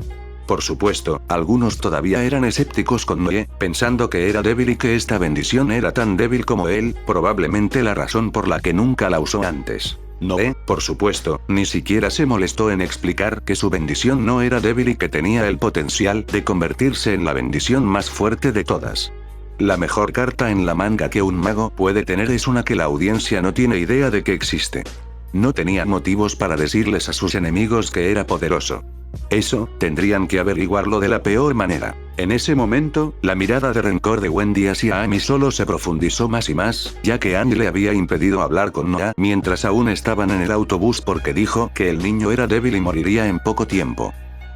Por supuesto, algunos todavía eran escépticos con Noé, pensando que era débil y que esta bendición era tan débil como él, probablemente la razón por la que nunca la usó antes. Noé, por supuesto, ni siquiera se molestó en explicar que su bendición no era débil y que tenía el potencial de convertirse en la bendición más fuerte de todas. La mejor carta en la manga que un mago puede tener es una que la audiencia no tiene idea de que existe. No tenía motivos para decirles a sus enemigos que era poderoso. Eso, tendrían que averiguarlo de la peor manera. En ese momento, la mirada de rencor de Wendy hacia Amy solo se profundizó más y más, ya que Andy le había impedido hablar con Noah mientras aún estaban en el autobús porque dijo que el niño era débil y moriría en poco tiempo.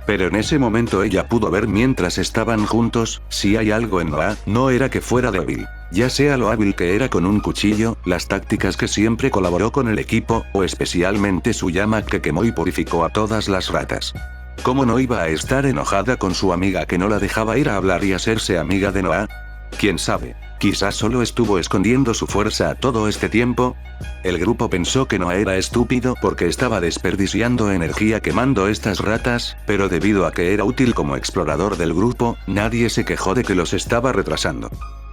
Pero en ese momento ella pudo ver mientras estaban juntos, si hay algo en Noah, no era que fuera débil. Ya sea lo hábil que era con un cuchillo, las tácticas que siempre colaboró con el equipo, o especialmente su llama que quemó y purificó a todas las ratas. ¿Cómo no iba a estar enojada con su amiga que no la dejaba ir a hablar y hacerse amiga de Noah? ¿Quién sabe? ¿Quizás solo estuvo escondiendo su fuerza todo este tiempo? El grupo pensó que no era estúpido porque estaba desperdiciando energía quemando estas ratas, pero debido a que era útil como explorador del grupo, nadie se quejó de que los estaba retrasando.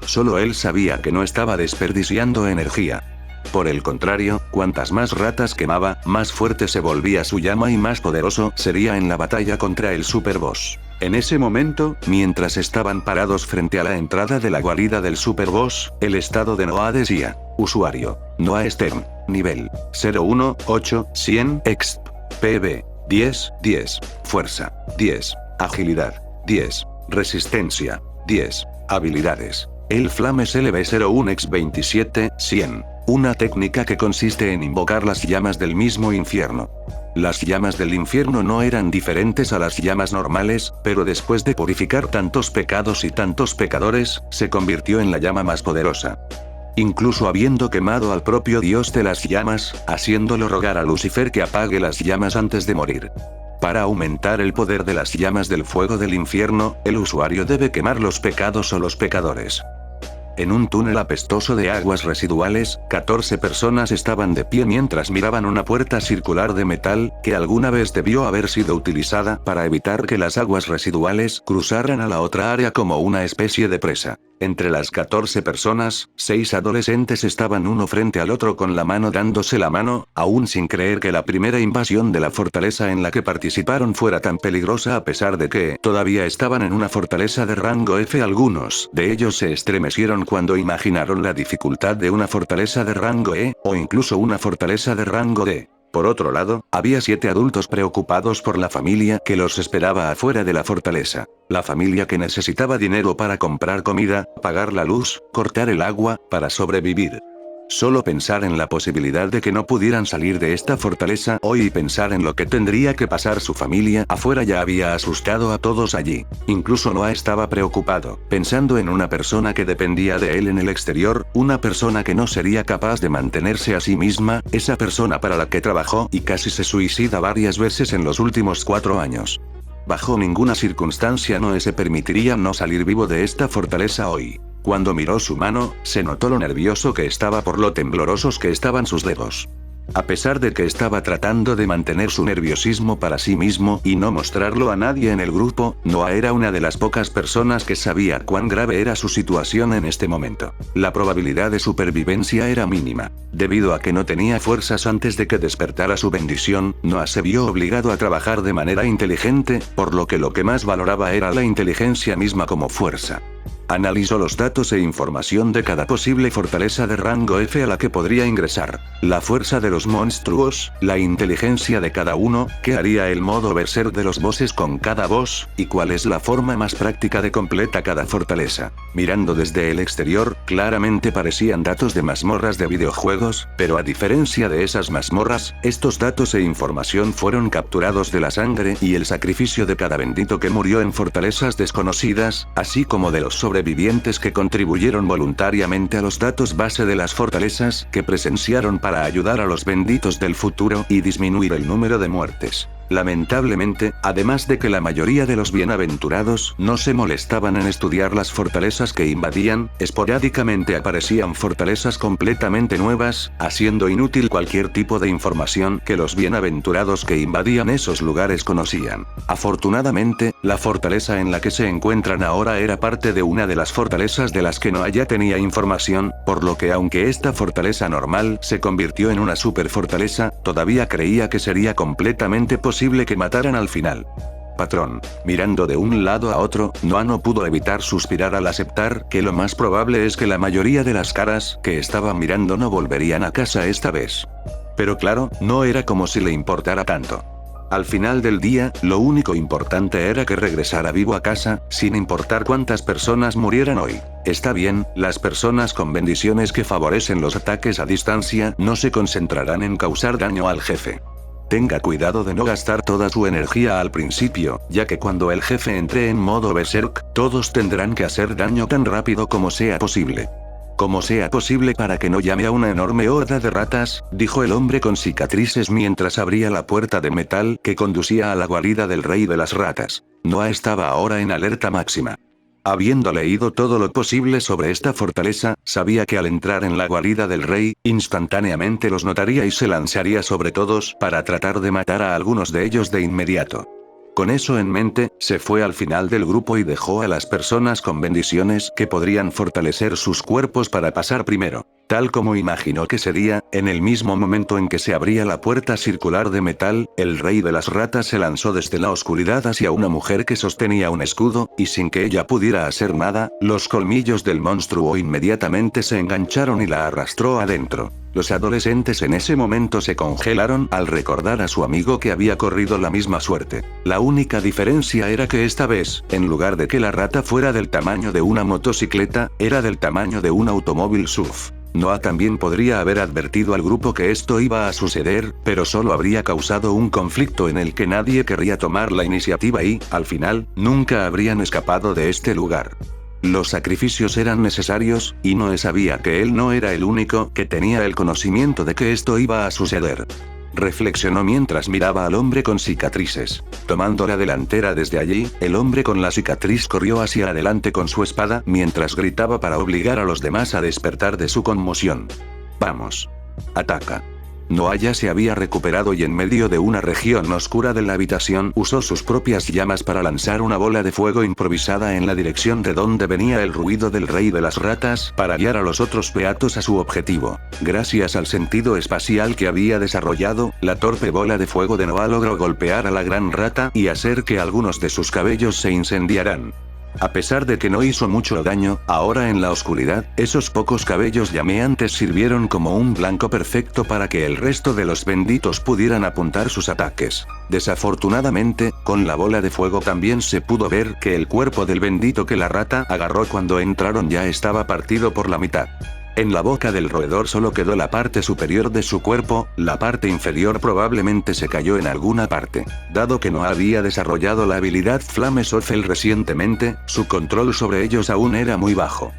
Solo él sabía que no estaba desperdiciando energía. Por el contrario, cuantas más ratas quemaba, más fuerte se volvía su llama y más poderoso sería en la batalla contra el superboss. En ese momento, mientras estaban parados frente a la entrada de la guarida del superboss, el estado de Noah decía: usuario, Noah Stern, nivel 018-100 exp, PB 10-10, fuerza 10, agilidad 10, resistencia 10, habilidades. El Flames LB01 x 27-100. Una técnica que consiste en invocar las llamas del mismo infierno. Las llamas del infierno no eran diferentes a las llamas normales, pero después de purificar tantos pecados y tantos pecadores, se convirtió en la llama más poderosa. Incluso habiendo quemado al propio dios de las llamas, haciéndolo rogar a Lucifer que apague las llamas antes de morir. Para aumentar el poder de las llamas del fuego del infierno, el usuario debe quemar los pecados o los pecadores. En un túnel apestoso de aguas residuales, 14 personas estaban de pie mientras miraban una puerta circular de metal, que alguna vez debió haber sido utilizada para evitar que las aguas residuales cruzaran a la otra área como una especie de presa. Entre las 14 personas, 6 adolescentes estaban uno frente al otro con la mano dándose la mano, aún sin creer que la primera invasión de la fortaleza en la que participaron fuera tan peligrosa a pesar de que todavía estaban en una fortaleza de rango F. Algunos de ellos se estremecieron cuando imaginaron la dificultad de una fortaleza de rango E, o incluso una fortaleza de rango D. Por otro lado, había 7 adultos preocupados por la familia que los esperaba afuera de la fortaleza. La familia que necesitaba dinero para comprar comida, pagar la luz, cortar el agua, para sobrevivir. Solo pensar en la posibilidad de que no pudieran salir de esta fortaleza hoy y pensar en lo que tendría que pasar su familia afuera ya había asustado a todos allí. Incluso Noah estaba preocupado, pensando en una persona que dependía de él en el exterior, una persona que no sería capaz de mantenerse a sí misma, esa persona para la que trabajó y casi se suicida varias veces en los últimos 4 años. Bajo ninguna circunstancia Noah se permitiría no salir vivo de esta fortaleza hoy. Cuando miró su mano, se notó lo nervioso que estaba por lo temblorosos que estaban sus dedos. A pesar de que estaba tratando de mantener su nerviosismo para sí mismo y no mostrarlo a nadie en el grupo, Noah era una de las pocas personas que sabía cuán grave era su situación en este momento. La probabilidad de supervivencia era mínima. Debido a que no tenía fuerzas antes de que despertara su bendición, Noah se vio obligado a trabajar de manera inteligente, por lo que más valoraba era la inteligencia misma como fuerza. Analizó los datos e información de cada posible fortaleza de rango F a la que podría ingresar, la fuerza de los monstruos, la inteligencia de cada uno, qué haría el modo berserk de los bosses con cada boss, y cuál es la forma más práctica de completa cada fortaleza. Mirando desde el exterior, claramente parecían datos de mazmorras de videojuegos, pero a diferencia de esas mazmorras, estos datos e información fueron capturados de la sangre y el sacrificio de cada bendito que murió en fortalezas desconocidas, así como de los sobrevivientes que contribuyeron voluntariamente a los datos base de las fortalezas que presenciaron para ayudar a los benditos del futuro y disminuir el número de muertes. Lamentablemente, además de que la mayoría de los bienaventurados no se molestaban en estudiar las fortalezas que invadían, esporádicamente aparecían fortalezas completamente nuevas, haciendo inútil cualquier tipo de información que los bienaventurados que invadían esos lugares conocían. Afortunadamente, la fortaleza en la que se encuentran ahora era parte de una de las fortalezas de las que Noah ya tenía información, por lo que aunque esta fortaleza normal se convirtió en una superfortaleza, todavía creía que sería completamente posible que mataran al final. Patrón. Mirando de un lado a otro, Noah no pudo evitar suspirar al aceptar que lo más probable es que la mayoría de las caras que estaban mirando no volverían a casa esta vez. Pero claro, no era como si le importara tanto. Al final del día, lo único importante era que regresara vivo a casa, sin importar cuántas personas murieran hoy. Está bien, las personas con bendiciones que favorecen los ataques a distancia no se concentrarán en causar daño al jefe. Tenga cuidado de no gastar toda su energía al principio, ya que cuando el jefe entre en modo berserk, todos tendrán que hacer daño tan rápido como sea posible. Como sea posible para que no llame a una enorme horda de ratas, dijo el hombre con cicatrices mientras abría la puerta de metal que conducía a la guarida del rey de las ratas. Noah estaba ahora en alerta máxima. Habiendo leído todo lo posible sobre esta fortaleza, sabía que al entrar en la guarida del rey, instantáneamente los notaría y se lanzaría sobre todos para tratar de matar a algunos de ellos de inmediato. Con eso en mente, se fue al final del grupo y dejó a las personas con bendiciones que podrían fortalecer sus cuerpos para pasar primero. Tal como imaginó que sería, en el mismo momento en que se abría la puerta circular de metal, el rey de las ratas se lanzó desde la oscuridad hacia una mujer que sostenía un escudo, y sin que ella pudiera hacer nada, los colmillos del monstruo inmediatamente se engancharon y la arrastró adentro. Los adolescentes en ese momento se congelaron al recordar a su amigo que había corrido la misma suerte. La única diferencia era que esta vez, en lugar de que la rata fuera del tamaño de una motocicleta, era del tamaño de un automóvil SUV. Noah también podría haber advertido al grupo que esto iba a suceder, pero solo habría causado un conflicto en el que nadie querría tomar la iniciativa y, al final, nunca habrían escapado de este lugar. Los sacrificios eran necesarios, y Noé sabía que él no era el único que tenía el conocimiento de que esto iba a suceder. Reflexionó mientras miraba al hombre con cicatrices. Tomando la delantera desde allí, el hombre con la cicatriz corrió hacia adelante con su espada mientras gritaba para obligar a los demás a despertar de su conmoción. «Vamos. Ataca». Noah ya se había recuperado y en medio de una región oscura de la habitación usó sus propias llamas para lanzar una bola de fuego improvisada en la dirección de donde venía el ruido del rey de las ratas para guiar a los otros beatos a su objetivo. Gracias al sentido espacial que había desarrollado, la torpe bola de fuego de Noah logró golpear a la gran rata y hacer que algunos de sus cabellos se incendiaran. A pesar de que no hizo mucho daño, ahora en la oscuridad, esos pocos cabellos llameantes sirvieron como un blanco perfecto para que el resto de los benditos pudieran apuntar sus ataques. Desafortunadamente, con la bola de fuego también se pudo ver que el cuerpo del bendito que la rata agarró cuando entraron ya estaba partido por la mitad. En la boca del roedor solo quedó la parte superior de su cuerpo, la parte inferior probablemente se cayó en alguna parte. Dado que no había desarrollado la habilidad Flame Sorcel recientemente, su control sobre ellos aún era muy bajo.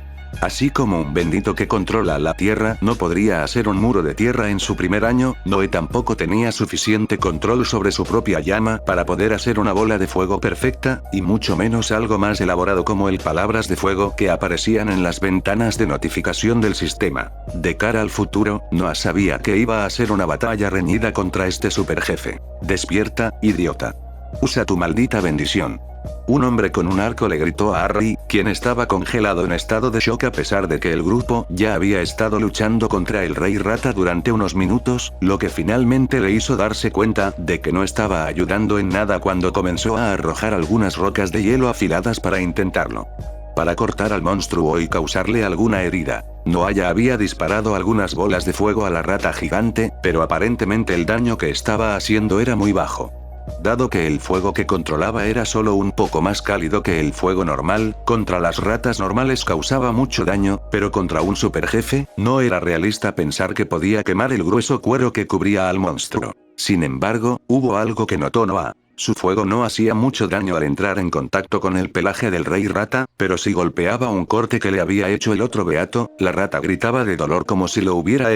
Así como un bendito que controla la tierra no podría hacer un muro de tierra en su primer año, Noé tampoco tenía suficiente control sobre su propia llama para poder hacer una bola de fuego perfecta, y mucho menos algo más elaborado como el palabras de fuego que aparecían en las ventanas de notificación del sistema. De cara al futuro, Noah sabía que iba a ser una batalla reñida contra este superjefe. «Despierta, idiota. Usa tu maldita bendición». Un hombre con un arco le gritó a Harry, quien estaba congelado en estado de shock a pesar de que el grupo ya había estado luchando contra el rey rata durante unos minutos, lo que finalmente le hizo darse cuenta de que no estaba ayudando en nada cuando comenzó a arrojar algunas rocas de hielo afiladas para intentarlo. Para cortar al monstruo y causarle alguna herida. Noah ya había disparado algunas bolas de fuego a la rata gigante, pero aparentemente el daño que estaba haciendo era muy bajo. Dado que el fuego que controlaba era solo un poco más cálido que el fuego normal, contra las ratas normales causaba mucho daño, pero contra un superjefe, no era realista pensar que podía quemar el grueso cuero que cubría al monstruo. Sin embargo, hubo algo que notó Noah. Su fuego no hacía mucho daño al entrar en contacto con el pelaje del rey rata, pero si golpeaba un corte que le había hecho el otro beato, la rata gritaba de dolor como si lo hubiera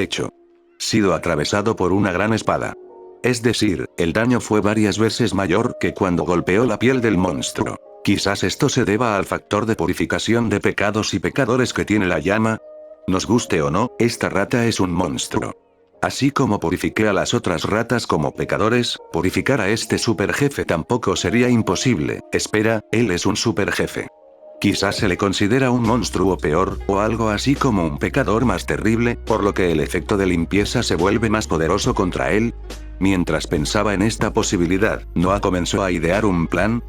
sido atravesado por una gran espada. Es decir, el daño fue varias veces mayor que cuando golpeó la piel del monstruo. Quizás esto se deba al factor de purificación de pecados y pecadores que tiene la llama. Nos guste o no, esta rata es un monstruo. Así como purifiqué a las otras ratas como pecadores, purificar a este superjefe tampoco sería imposible. Espera, él es un superjefe. Quizás se le considera un monstruo peor, o algo así como un pecador más terrible, por lo que el efecto de limpieza se vuelve más poderoso contra él. Mientras pensaba en esta posibilidad, Noah comenzó a idear un plan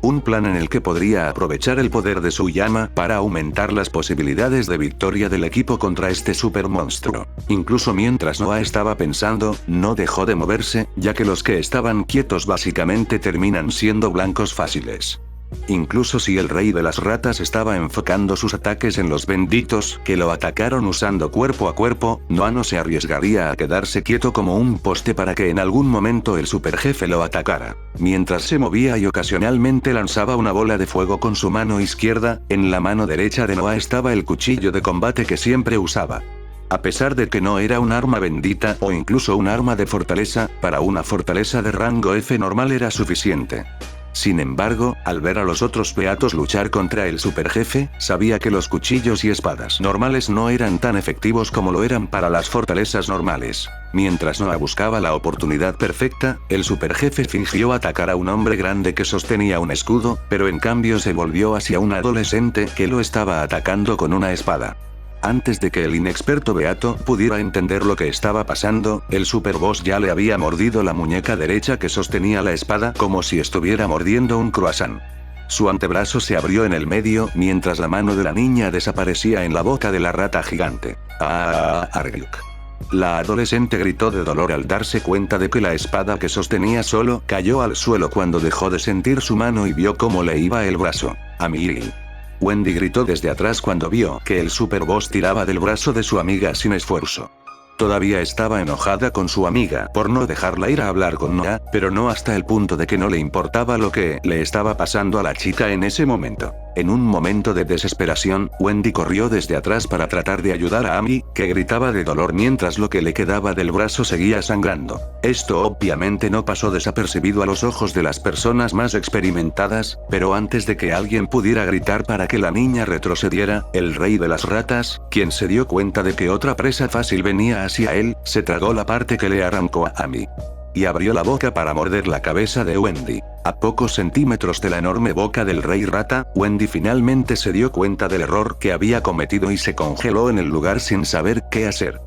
en el que podría aprovechar el poder de su llama para aumentar las posibilidades de victoria del equipo contra este supermonstruo. Incluso mientras Noah estaba pensando, no dejó de moverse, ya que los que estaban quietos básicamente terminan siendo blancos fáciles. Incluso si el rey de las ratas estaba enfocando sus ataques en los benditos que lo atacaron usando cuerpo a cuerpo, Noah no se arriesgaría a quedarse quieto como un poste para que en algún momento el superjefe lo atacara. Mientras se movía y ocasionalmente lanzaba una bola de fuego con su mano izquierda, en la mano derecha de Noah estaba el cuchillo de combate que siempre usaba. A pesar de que no era un arma bendita o incluso un arma de fortaleza, para una fortaleza de rango F normal era suficiente. Sin embargo, al ver a los otros beatos luchar contra el superjefe, sabía que los cuchillos y espadas normales no eran tan efectivos como lo eran para las fortalezas normales. Mientras Noah buscaba la oportunidad perfecta, el superjefe fingió atacar a un hombre grande que sostenía un escudo, pero en cambio se volvió hacia un adolescente que lo estaba atacando con una espada. Antes de que el inexperto beato pudiera entender lo que estaba pasando, el superboss ya le había mordido la muñeca derecha que sostenía la espada como si estuviera mordiendo un croissant. Su antebrazo se abrió en el medio, mientras la mano de la niña desaparecía en la boca de la rata gigante. Argyuk. La adolescente gritó de dolor al darse cuenta de que la espada que sostenía solo cayó al suelo cuando dejó de sentir su mano y vio cómo le iba el brazo. Amy. Wendy gritó desde atrás cuando vio que el superboss tiraba del brazo de su amiga sin esfuerzo. Todavía estaba enojada con su amiga por no dejarla ir a hablar con Noah, pero no hasta el punto de que no le importaba lo que le estaba pasando a la chica en ese momento. En un momento de desesperación, Wendy corrió desde atrás para tratar de ayudar a Amy, que gritaba de dolor mientras lo que le quedaba del brazo seguía sangrando. Esto obviamente no pasó desapercibido a los ojos de las personas más experimentadas, pero antes de que alguien pudiera gritar para que la niña retrocediera, el rey de las ratas, quien se dio cuenta de que otra presa fácil venía hacia él, se tragó la parte que le arrancó a Amy. Y abrió la boca para morder la cabeza de Wendy. A pocos centímetros de la enorme boca del rey rata, Wendy finalmente se dio cuenta del error que había cometido y se congeló en el lugar sin saber qué hacer.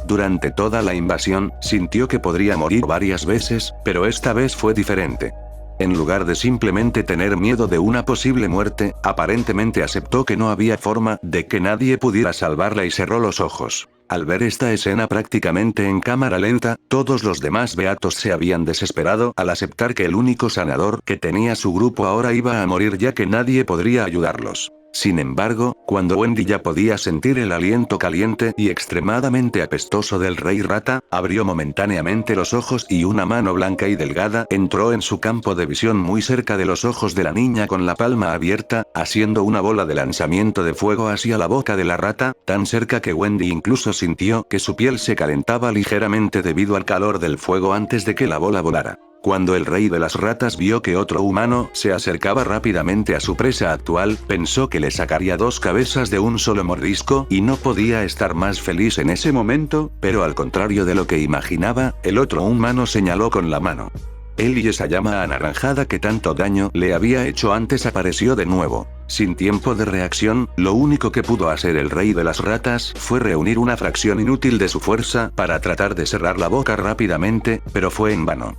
Durante toda la invasión, sintió que podría morir varias veces, pero esta vez fue diferente. En lugar de simplemente tener miedo de una posible muerte, aparentemente aceptó que no había forma de que nadie pudiera salvarla y cerró los ojos. Al ver esta escena prácticamente en cámara lenta, todos los demás beatos se habían desesperado al aceptar que el único sanador que tenía su grupo ahora iba a morir ya que nadie podría ayudarlos. Sin embargo, cuando Wendy ya podía sentir el aliento caliente y extremadamente apestoso del rey rata, abrió momentáneamente los ojos y una mano blanca y delgada entró en su campo de visión muy cerca de los ojos de la niña con la palma abierta, haciendo una bola de lanzamiento de fuego hacia la boca de la rata, tan cerca que Wendy incluso sintió que su piel se calentaba ligeramente debido al calor del fuego antes de que la bola volara. Cuando el rey de las ratas vio que otro humano se acercaba rápidamente a su presa actual, pensó que le sacaría 2 cabezas de un solo mordisco y no podía estar más feliz en ese momento, pero al contrario de lo que imaginaba, el otro humano señaló con la mano. Él y esa llama anaranjada que tanto daño le había hecho antes apareció de nuevo. Sin tiempo de reacción, lo único que pudo hacer el rey de las ratas fue reunir una fracción inútil de su fuerza para tratar de cerrar la boca rápidamente, pero fue en vano.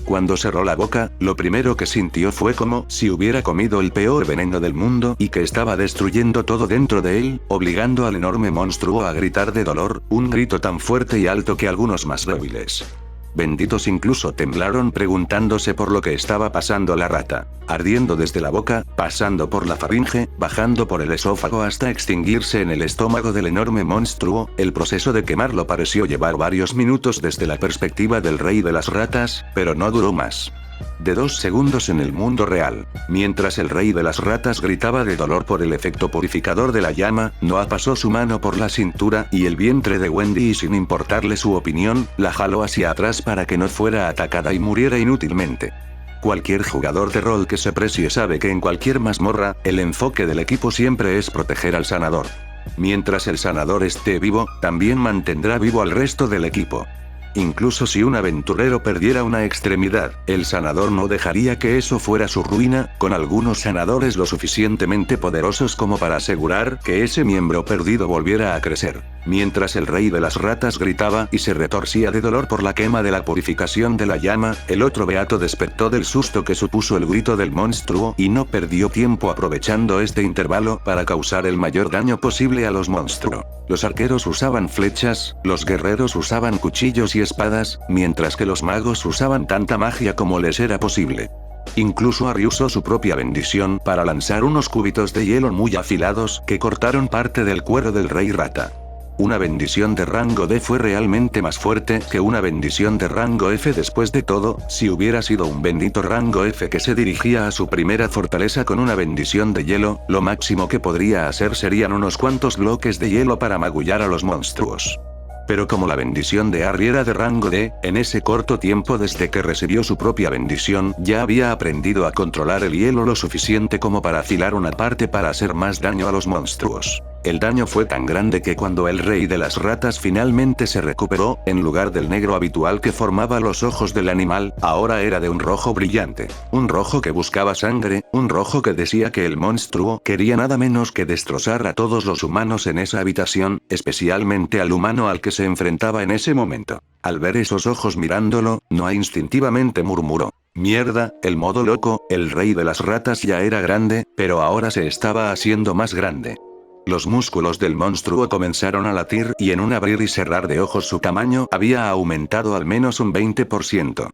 Cuando cerró la boca, lo primero que sintió fue como si hubiera comido el peor veneno del mundo y que estaba destruyendo todo dentro de él, obligando al enorme monstruo a gritar de dolor, un grito tan fuerte y alto que algunos más débiles. Benditos incluso temblaron preguntándose por lo que estaba pasando a la rata. Ardiendo desde la boca, pasando por la faringe, bajando por el esófago hasta extinguirse en el estómago del enorme monstruo, el proceso de quemarlo pareció llevar varios minutos desde la perspectiva del rey de las ratas, pero no duró más de 2 segundos en el mundo real. Mientras el rey de las ratas gritaba de dolor por el efecto purificador de la llama, Noah pasó su mano por la cintura y el vientre de Wendy y sin importarle su opinión, la jaló hacia atrás para que no fuera atacada y muriera inútilmente. Cualquier jugador de rol que se precie sabe que en cualquier mazmorra, el enfoque del equipo siempre es proteger al sanador. Mientras el sanador esté vivo, también mantendrá vivo al resto del equipo. Incluso si un aventurero perdiera una extremidad, el sanador no dejaría que eso fuera su ruina, con algunos sanadores lo suficientemente poderosos como para asegurar que ese miembro perdido volviera a crecer. Mientras el rey de las ratas gritaba y se retorcía de dolor por la quema de la purificación de la llama, el otro beato despertó del susto que supuso el grito del monstruo y no perdió tiempo aprovechando este intervalo para causar el mayor daño posible a los monstruos. Los arqueros usaban flechas, los guerreros usaban cuchillos y espadas, mientras que los magos usaban tanta magia como les era posible. Incluso Ari usó su propia bendición para lanzar unos cúbitos de hielo muy afilados que cortaron parte del cuero del rey rata. Una bendición de rango D fue realmente más fuerte que una bendición de rango F. Después de todo, si hubiera sido un bendito rango F que se dirigía a su primera fortaleza con una bendición de hielo, lo máximo que podría hacer serían unos cuantos bloques de hielo para magullar a los monstruos. Pero como la bendición de Harry era de rango D, en ese corto tiempo desde que recibió su propia bendición, ya había aprendido a controlar el hielo lo suficiente como para afilar una parte para hacer más daño a los monstruos. El daño fue tan grande que cuando el rey de las ratas finalmente se recuperó, en lugar del negro habitual que formaba los ojos del animal, ahora era de un rojo brillante. Un rojo que buscaba sangre, un rojo que decía que el monstruo quería nada menos que destrozar a todos los humanos en esa habitación, especialmente al humano al que se enfrentaba en ese momento. Al ver esos ojos mirándolo, Noah instintivamente murmuró: «Mierda, el modo loco, el rey de las ratas ya era grande, pero ahora se estaba haciendo más grande». Los músculos del monstruo comenzaron a latir y en un abrir y cerrar de ojos su tamaño había aumentado al menos un 20%.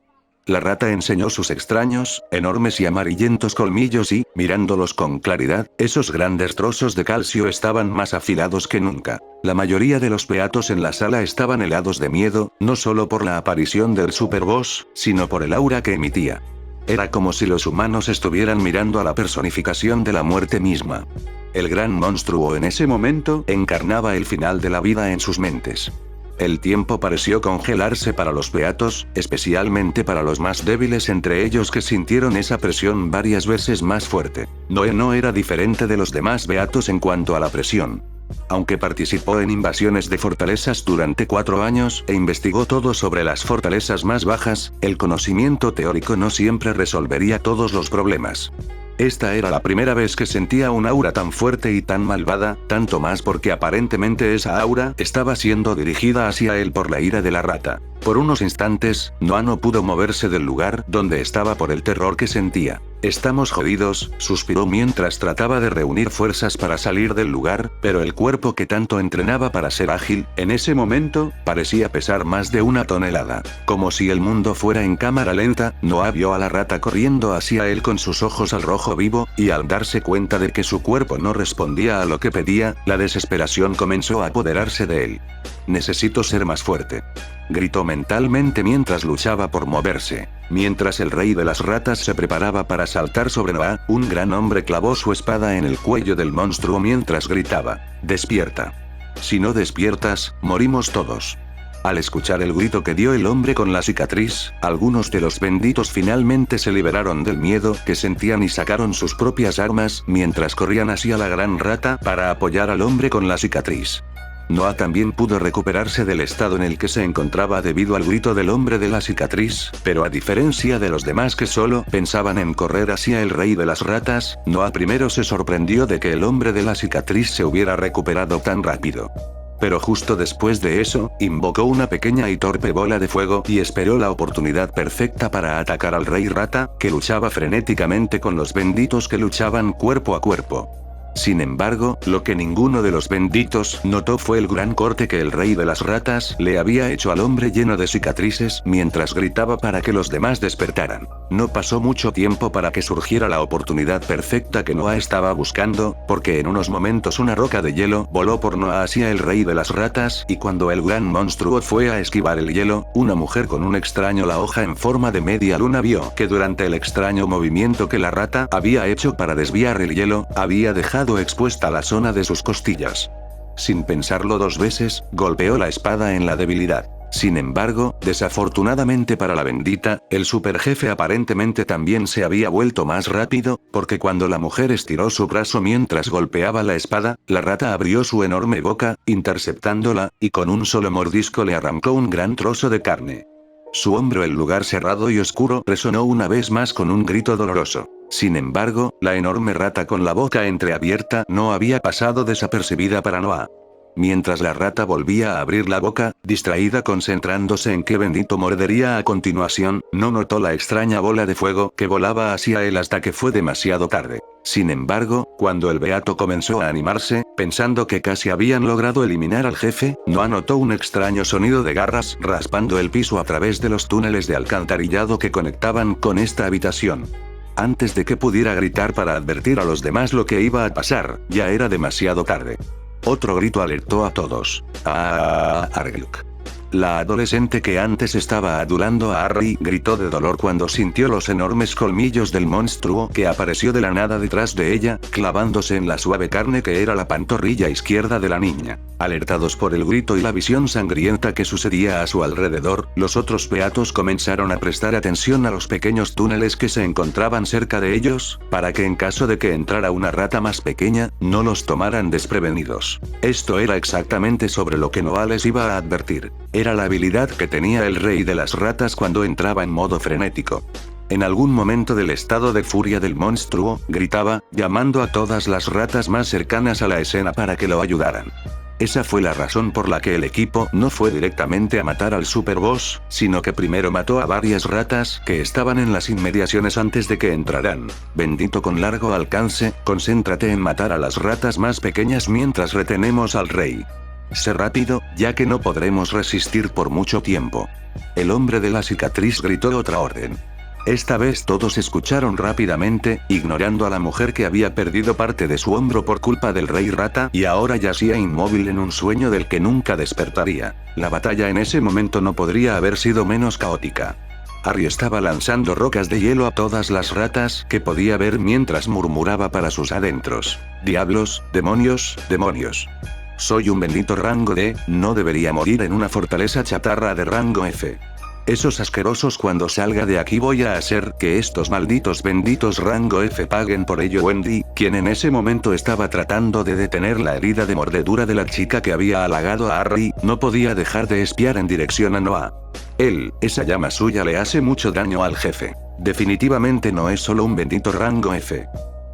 La rata enseñó sus extraños, enormes y amarillentos colmillos y, mirándolos con claridad, esos grandes trozos de calcio estaban más afilados que nunca. La mayoría de los peatos en la sala estaban helados de miedo, no solo por la aparición del superboss, sino por el aura que emitía. Era como si los humanos estuvieran mirando a la personificación de la muerte misma. El gran monstruo en ese momento encarnaba el final de la vida en sus mentes. El tiempo pareció congelarse para los beatos, especialmente para los más débiles entre ellos que sintieron esa presión varias veces más fuerte. Noé no era diferente de los demás beatos en cuanto a la presión. Aunque participó en invasiones de fortalezas durante 4 años e investigó todo sobre las fortalezas más bajas, el conocimiento teórico no siempre resolvería todos los problemas. Esta era la primera vez que sentía un aura tan fuerte y tan malvada, tanto más porque aparentemente esa aura estaba siendo dirigida hacia él por la ira de la rata. Por unos instantes, Noah no pudo moverse del lugar donde estaba por el terror que sentía. «Estamos jodidos», suspiró mientras trataba de reunir fuerzas para salir del lugar, pero el cuerpo que tanto entrenaba para ser ágil, en ese momento, parecía pesar más de 1 tonelada. Como si el mundo fuera en cámara lenta, Noah vio a la rata corriendo hacia él con sus ojos al rojo vivo, y al darse cuenta de que su cuerpo no respondía a lo que pedía, la desesperación comenzó a apoderarse de él. «Necesito ser más fuerte», gritó mentalmente mientras luchaba por moverse. Mientras el rey de las ratas se preparaba para saltar sobre Noah, un gran hombre clavó su espada en el cuello del monstruo mientras gritaba: «Despierta. Si no despiertas, morimos todos». Al escuchar el grito que dio el hombre con la cicatriz, algunos de los benditos finalmente se liberaron del miedo que sentían y sacaron sus propias armas mientras corrían hacia la gran rata para apoyar al hombre con la cicatriz. Noah también pudo recuperarse del estado en el que se encontraba debido al grito del hombre de la cicatriz, pero a diferencia de los demás que solo pensaban en correr hacia el rey de las ratas, Noah primero se sorprendió de que el hombre de la cicatriz se hubiera recuperado tan rápido. Pero justo después de eso, invocó una pequeña y torpe bola de fuego y esperó la oportunidad perfecta para atacar al rey rata, que luchaba frenéticamente con los benditos que luchaban cuerpo a cuerpo. Sin embargo, lo que ninguno de los benditos notó fue el gran corte que el rey de las ratas le había hecho al hombre lleno de cicatrices mientras gritaba para que los demás despertaran. No pasó mucho tiempo para que surgiera la oportunidad perfecta que Noah estaba buscando, porque en unos momentos una roca de hielo voló por Noah hacia el rey de las ratas, y cuando el gran monstruo fue a esquivar el hielo, una mujer con un extraño la hoja en forma de media luna vio que durante el extraño movimiento que la rata había hecho para desviar el hielo, había dejado expuesta la zona de sus costillas. Sin pensarlo 2 veces, golpeó la espada en la debilidad. Sin embargo, desafortunadamente para la bendita, el superjefe aparentemente también se había vuelto más rápido, porque cuando la mujer estiró su brazo mientras golpeaba la espada, la rata abrió su enorme boca, interceptándola, y con un solo mordisco le arrancó un gran trozo de carne. Su hombro, el lugar cerrado y oscuro, resonó una vez más con un grito doloroso. Sin embargo, la enorme rata con la boca entreabierta no había pasado desapercibida para Noah. Mientras la rata volvía a abrir la boca, distraída concentrándose en qué bendito mordería a continuación, no notó la extraña bola de fuego que volaba hacia él hasta que fue demasiado tarde. Sin embargo, cuando el beato comenzó a animarse, pensando que casi habían logrado eliminar al jefe, Noah notó un extraño sonido de garras raspando el piso a través de los túneles de alcantarillado que conectaban con esta habitación. Antes de que pudiera gritar para advertir a los demás lo que iba a pasar, ya era demasiado tarde. Otro grito alertó a todos. ¡Ah, Argyuk! La adolescente que antes estaba adulando a Harry gritó de dolor cuando sintió los enormes colmillos del monstruo que apareció de la nada detrás de ella, clavándose en la suave carne que era la pantorrilla izquierda de la niña. Alertados por el grito y la visión sangrienta que sucedía a su alrededor, los otros peatos comenzaron a prestar atención a los pequeños túneles que se encontraban cerca de ellos, para que en caso de que entrara una rata más pequeña, no los tomaran desprevenidos. Esto era exactamente sobre lo que Noah les iba a advertir. Era la habilidad que tenía el rey de las ratas cuando entraba en modo frenético. En algún momento del estado de furia del monstruo, gritaba, llamando a todas las ratas más cercanas a la escena para que lo ayudaran. Esa fue la razón por la que el equipo no fue directamente a matar al superboss, sino que primero mató a varias ratas que estaban en las inmediaciones antes de que entraran. Bendito con largo alcance, concéntrate en matar a las ratas más pequeñas mientras retenemos al rey. Sé rápido, ya que no podremos resistir por mucho tiempo. El hombre de la cicatriz gritó otra orden. Esta vez todos escucharon rápidamente, ignorando a la mujer que había perdido parte de su hombro por culpa del rey rata y ahora yacía inmóvil en un sueño del que nunca despertaría. La batalla en ese momento no podría haber sido menos caótica. Harry estaba lanzando rocas de hielo a todas las ratas que podía ver mientras murmuraba para sus adentros. Diablos, demonios, demonios. Soy un bendito rango D, no debería morir en una fortaleza chatarra de rango F. Esos asquerosos, cuando salga de aquí voy a hacer que estos malditos benditos rango F paguen por ello. Wendy, quien en ese momento estaba tratando de detener la herida de mordedura de la chica que había halagado a Harry, no podía dejar de espiar en dirección a Noah. Esa llama suya le hace mucho daño al jefe. Definitivamente no es solo un bendito rango F.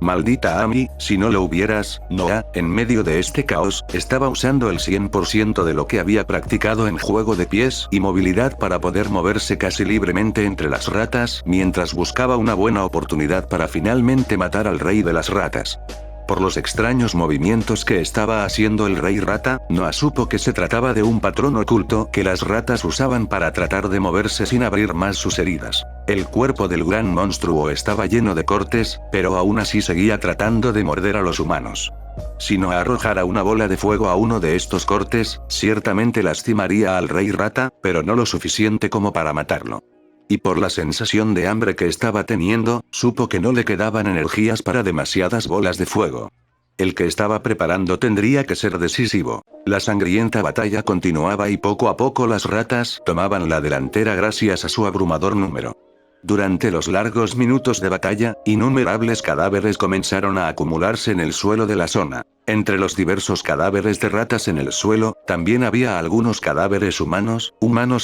Maldita Amy, si no lo hubieras, Noah, en medio de este caos, estaba usando el 100% de lo que había practicado en juego de pies y movilidad para poder moverse casi libremente entre las ratas, mientras buscaba una buena oportunidad para finalmente matar al rey de las ratas. Por los extraños movimientos que estaba haciendo el rey rata, Noah supo que se trataba de un patrón oculto que las ratas usaban para tratar de moverse sin abrir más sus heridas. El cuerpo del gran monstruo estaba lleno de cortes, pero aún así seguía tratando de morder a los humanos. Si Noah arrojara una bola de fuego a uno de estos cortes, ciertamente lastimaría al rey rata, pero no lo suficiente como para matarlo. Y por la sensación de hambre que estaba teniendo, supo que no le quedaban energías para demasiadas bolas de fuego. El que estaba preparando tendría que ser decisivo. La sangrienta batalla continuaba y poco a poco las ratas tomaban la delantera gracias a su abrumador número. Durante los largos minutos de batalla, innumerables cadáveres comenzaron a acumularse en el suelo de la zona. Entre los diversos cadáveres de ratas en el suelo, también había algunos cadáveres humanos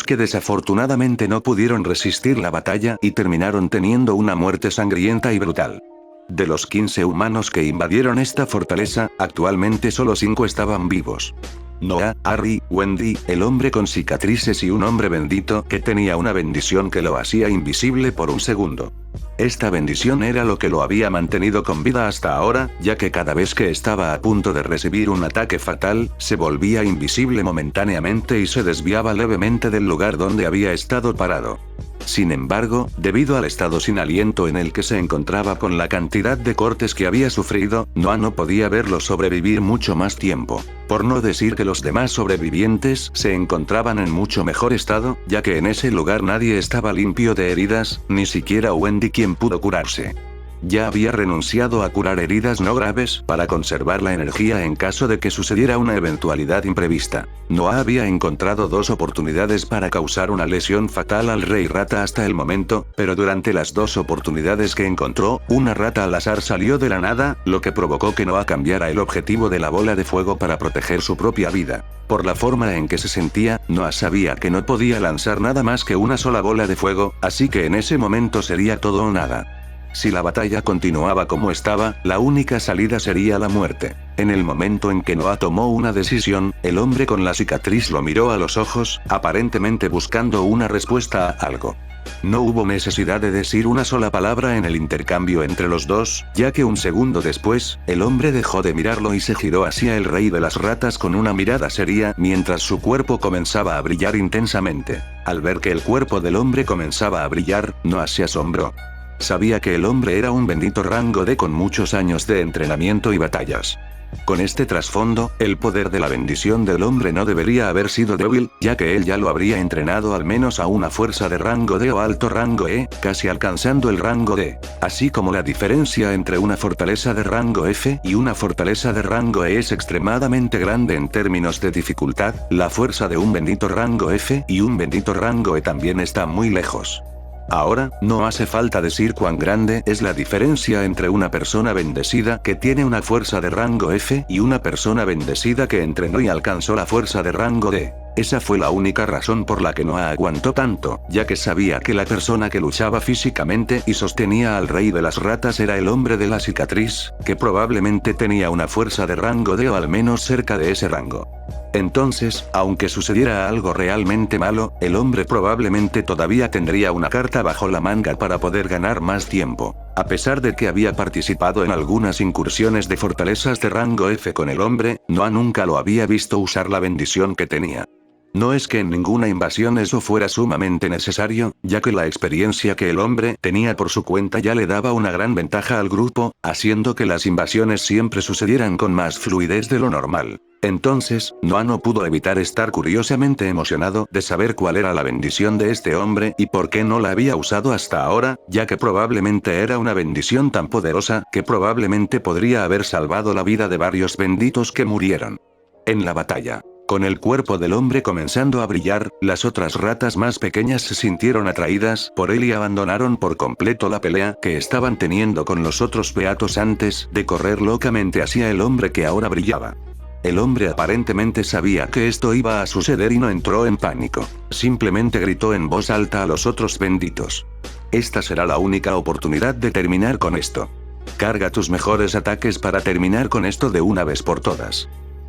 que desafortunadamente no pudieron resistir la batalla y terminaron teniendo una muerte sangrienta y brutal. De los 15 humanos que invadieron esta fortaleza, actualmente solo 5 estaban vivos. Noah, Harry, Wendy, el hombre con cicatrices y un hombre bendito que tenía una bendición que lo hacía invisible por un segundo. Esta bendición era lo que lo había mantenido con vida hasta ahora, ya que cada vez que estaba a punto de recibir un ataque fatal, se volvía invisible momentáneamente y se desviaba levemente del lugar donde había estado parado. Sin embargo, debido al estado sin aliento en el que se encontraba con la cantidad de cortes que había sufrido, Noah no podía verlo sobrevivir mucho más tiempo. Por no decir que los demás sobrevivientes se encontraban en mucho mejor estado, ya que en ese lugar nadie estaba limpio de heridas, ni siquiera Wendy quien pudo curarse. Ya había renunciado a curar heridas no graves para conservar la energía en caso de que sucediera una eventualidad imprevista. Noah había encontrado 2 oportunidades para causar una lesión fatal al rey rata hasta el momento, pero durante las 2 oportunidades que encontró, una rata al azar salió de la nada, lo que provocó que Noah cambiara el objetivo de la bola de fuego para proteger su propia vida. Por la forma en que se sentía, Noah sabía que no podía lanzar nada más que una sola bola de fuego, así que en ese momento sería todo o nada. Si la batalla continuaba como estaba, la única salida sería la muerte. En el momento en que Noah tomó una decisión, el hombre con la cicatriz lo miró a los ojos, aparentemente buscando una respuesta a algo. No hubo necesidad de decir una sola palabra en el intercambio entre los dos, ya que un segundo después, el hombre dejó de mirarlo y se giró hacia el rey de las ratas con una mirada seria, mientras su cuerpo comenzaba a brillar intensamente. Al ver que el cuerpo del hombre comenzaba a brillar, Noah se asombró. Sabía que el hombre era un bendito rango D con muchos años de entrenamiento y batallas. Con este trasfondo, el poder de la bendición del hombre no debería haber sido débil, ya que él ya lo habría entrenado al menos a una fuerza de rango D o alto rango E, casi alcanzando el rango D. Así como la diferencia entre una fortaleza de rango F y una fortaleza de rango E es extremadamente grande en términos de dificultad, la fuerza de un bendito rango F y un bendito rango E también está muy lejos. Ahora, no hace falta decir cuán grande es la diferencia entre una persona bendecida que tiene una fuerza de rango F y una persona bendecida que entrenó y alcanzó la fuerza de rango D. Esa fue la única razón por la que Noah aguantó tanto, ya que sabía que la persona que luchaba físicamente y sostenía al rey de las ratas era el hombre de la cicatriz, que probablemente tenía una fuerza de rango D o al menos cerca de ese rango. Entonces, aunque sucediera algo realmente malo, el hombre probablemente todavía tendría una carta bajo la manga para poder ganar más tiempo. A pesar de que había participado en algunas incursiones de fortalezas de rango F con el hombre, Noah nunca lo había visto usar la bendición que tenía. No es que en ninguna invasión eso fuera sumamente necesario, ya que la experiencia que el hombre tenía por su cuenta ya le daba una gran ventaja al grupo, haciendo que las invasiones siempre sucedieran con más fluidez de lo normal. Entonces, Noah no pudo evitar estar curiosamente emocionado de saber cuál era la bendición de este hombre y por qué no la había usado hasta ahora, ya que probablemente era una bendición tan poderosa que probablemente podría haber salvado la vida de varios benditos que murieron en la batalla. Con el cuerpo del hombre comenzando a brillar, las otras ratas más pequeñas se sintieron atraídas por él y abandonaron por completo la pelea que estaban teniendo con los otros beatos antes de correr locamente hacia el hombre que ahora brillaba. El hombre aparentemente sabía que esto iba a suceder y no entró en pánico. Simplemente gritó en voz alta a los otros benditos: esta será la única oportunidad de terminar con esto. Carga tus mejores ataques para terminar con esto de una vez por todas.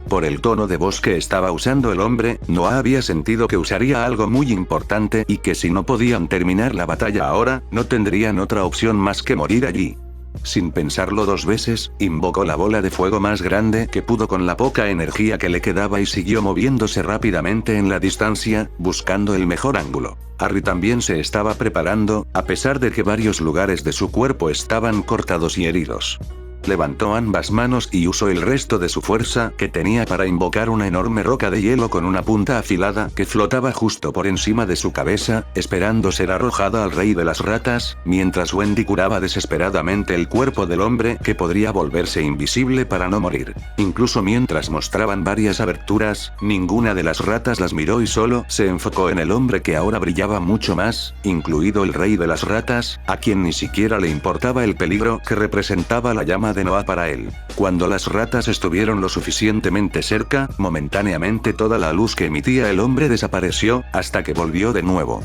Por el tono de voz que estaba usando el hombre, Noah había sentido que usaría algo muy importante y que si no podían terminar la batalla ahora, no tendrían otra opción más que morir allí. Sin pensarlo dos veces, invocó la bola de fuego más grande que pudo con la poca energía que le quedaba y siguió moviéndose rápidamente en la distancia, buscando el mejor ángulo. Harry también se estaba preparando, a pesar de que varios lugares de su cuerpo estaban cortados y heridos. Levantó ambas manos y usó el resto de su fuerza que tenía para invocar una enorme roca de hielo con una punta afilada que flotaba justo por encima de su cabeza, esperando ser arrojada al rey de las ratas, mientras Wendy curaba desesperadamente el cuerpo del hombre que podría volverse invisible para no morir. Incluso mientras mostraban varias aberturas, ninguna de las ratas las miró y solo se enfocó en el hombre que ahora brillaba mucho más, incluido el rey de las ratas, a quien ni siquiera le importaba el peligro que representaba la llama de Noah para él. Cuando las ratas estuvieron lo suficientemente cerca, momentáneamente toda la luz que emitía el hombre desapareció, hasta que volvió de nuevo.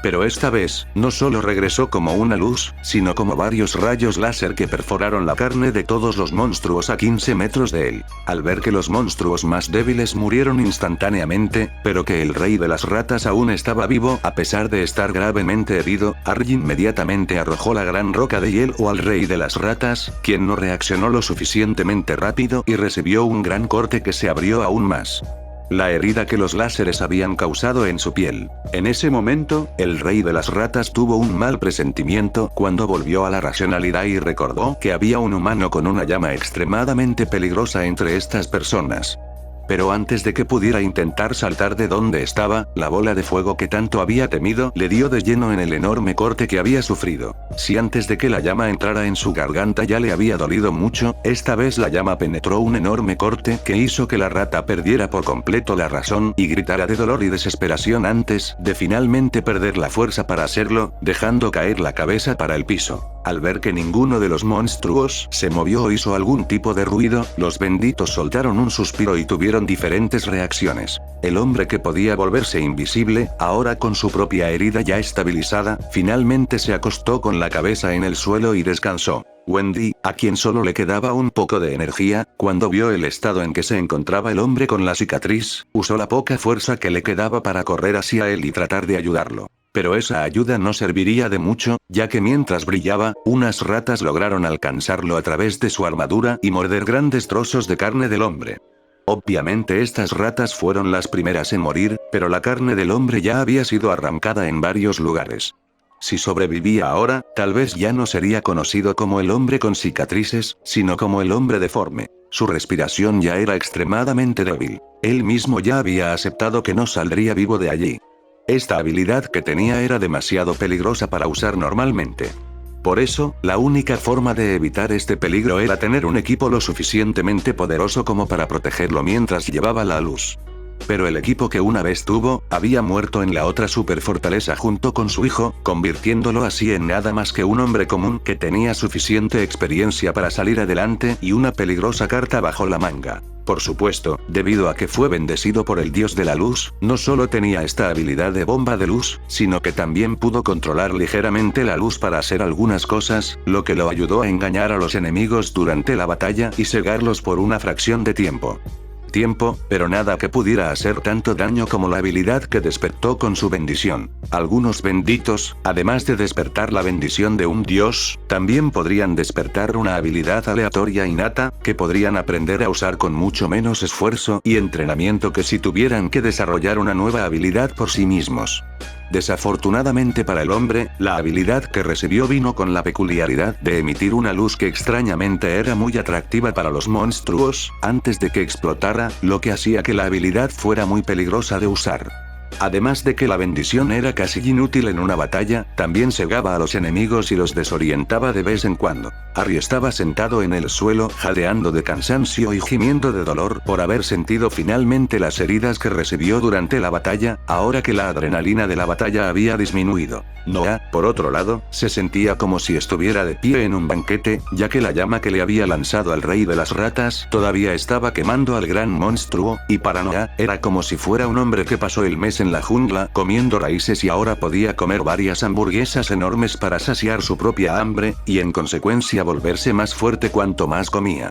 Pero esta vez, no solo regresó como una luz, sino como varios rayos láser que perforaron la carne de todos los monstruos a 15 metros de él. Al ver que los monstruos más débiles murieron instantáneamente, pero que el rey de las ratas aún estaba vivo a pesar de estar gravemente herido, Harry inmediatamente arrojó la gran roca de hielo al rey de las ratas, quien no reaccionó lo suficientemente rápido y recibió un gran corte que se abrió aún más. La herida que los láseres habían causado en su piel. En ese momento, el rey de las ratas tuvo un mal presentimiento cuando volvió a la racionalidad y recordó que había un humano con una llama extremadamente peligrosa entre estas personas. Pero antes de que pudiera intentar saltar de donde estaba, la bola de fuego que tanto había temido le dio de lleno en el enorme corte que había sufrido. Si antes de que la llama entrara en su garganta ya le había dolido mucho, esta vez la llama penetró un enorme corte que hizo que la rata perdiera por completo la razón y gritara de dolor y desesperación antes de finalmente perder la fuerza para hacerlo, dejando caer la cabeza para el piso. Al ver que ninguno de los monstruos se movió o hizo algún tipo de ruido, los benditos soltaron un suspiro y tuvieron diferentes reacciones. El hombre que podía volverse invisible, ahora con su propia herida ya estabilizada, finalmente se acostó con la cabeza en el suelo y descansó. Wendy, a quien solo le quedaba un poco de energía, cuando vio el estado en que se encontraba el hombre con la cicatriz, usó la poca fuerza que le quedaba para correr hacia él y tratar de ayudarlo. Pero esa ayuda no serviría de mucho, ya que mientras brillaba, unas ratas lograron alcanzarlo a través de su armadura y morder grandes trozos de carne del hombre. Obviamente estas ratas fueron las primeras en morir, pero la carne del hombre ya había sido arrancada en varios lugares. Si sobrevivía ahora, tal vez ya no sería conocido como el hombre con cicatrices, sino como el hombre deforme. Su respiración ya era extremadamente débil. Él mismo ya había aceptado que no saldría vivo de allí. Esta habilidad que tenía era demasiado peligrosa para usar normalmente. Por eso, la única forma de evitar este peligro era tener un equipo lo suficientemente poderoso como para protegerlo mientras llevaba la luz. Pero el equipo que una vez tuvo, había muerto en la otra superfortaleza junto con su hijo, convirtiéndolo así en nada más que un hombre común que tenía suficiente experiencia para salir adelante y una peligrosa carta bajo la manga. Por supuesto, debido a que fue bendecido por el dios de la luz, no solo tenía esta habilidad de bomba de luz, sino que también pudo controlar ligeramente la luz para hacer algunas cosas, lo que lo ayudó a engañar a los enemigos durante la batalla y cegarlos por una fracción de tiempo, pero nada que pudiera hacer tanto daño como la habilidad que despertó con su bendición. Algunos benditos, además de despertar la bendición de un dios, también podrían despertar una habilidad aleatoria innata, que podrían aprender a usar con mucho menos esfuerzo y entrenamiento que si tuvieran que desarrollar una nueva habilidad por sí mismos. Desafortunadamente para el hombre, la habilidad que recibió vino con la peculiaridad de emitir una luz que extrañamente era muy atractiva para los monstruos, antes de que explotara, lo que hacía que la habilidad fuera muy peligrosa de usar. Además de que la bendición era casi inútil en una batalla, también cegaba a los enemigos y los desorientaba de vez en cuando. Harry estaba sentado en el suelo, jadeando de cansancio y gimiendo de dolor por haber sentido finalmente las heridas que recibió durante la batalla, ahora que la adrenalina de la batalla había disminuido. Noah, por otro lado, se sentía como si estuviera de pie en un banquete, ya que la llama que le había lanzado al rey de las ratas todavía estaba quemando al gran monstruo, y para Noah, era como si fuera un hombre que pasó el mes en la jungla comiendo raíces y ahora podía comer varias hamburguesas enormes para saciar su propia hambre, y en consecuencia volverse más fuerte cuanto más comía.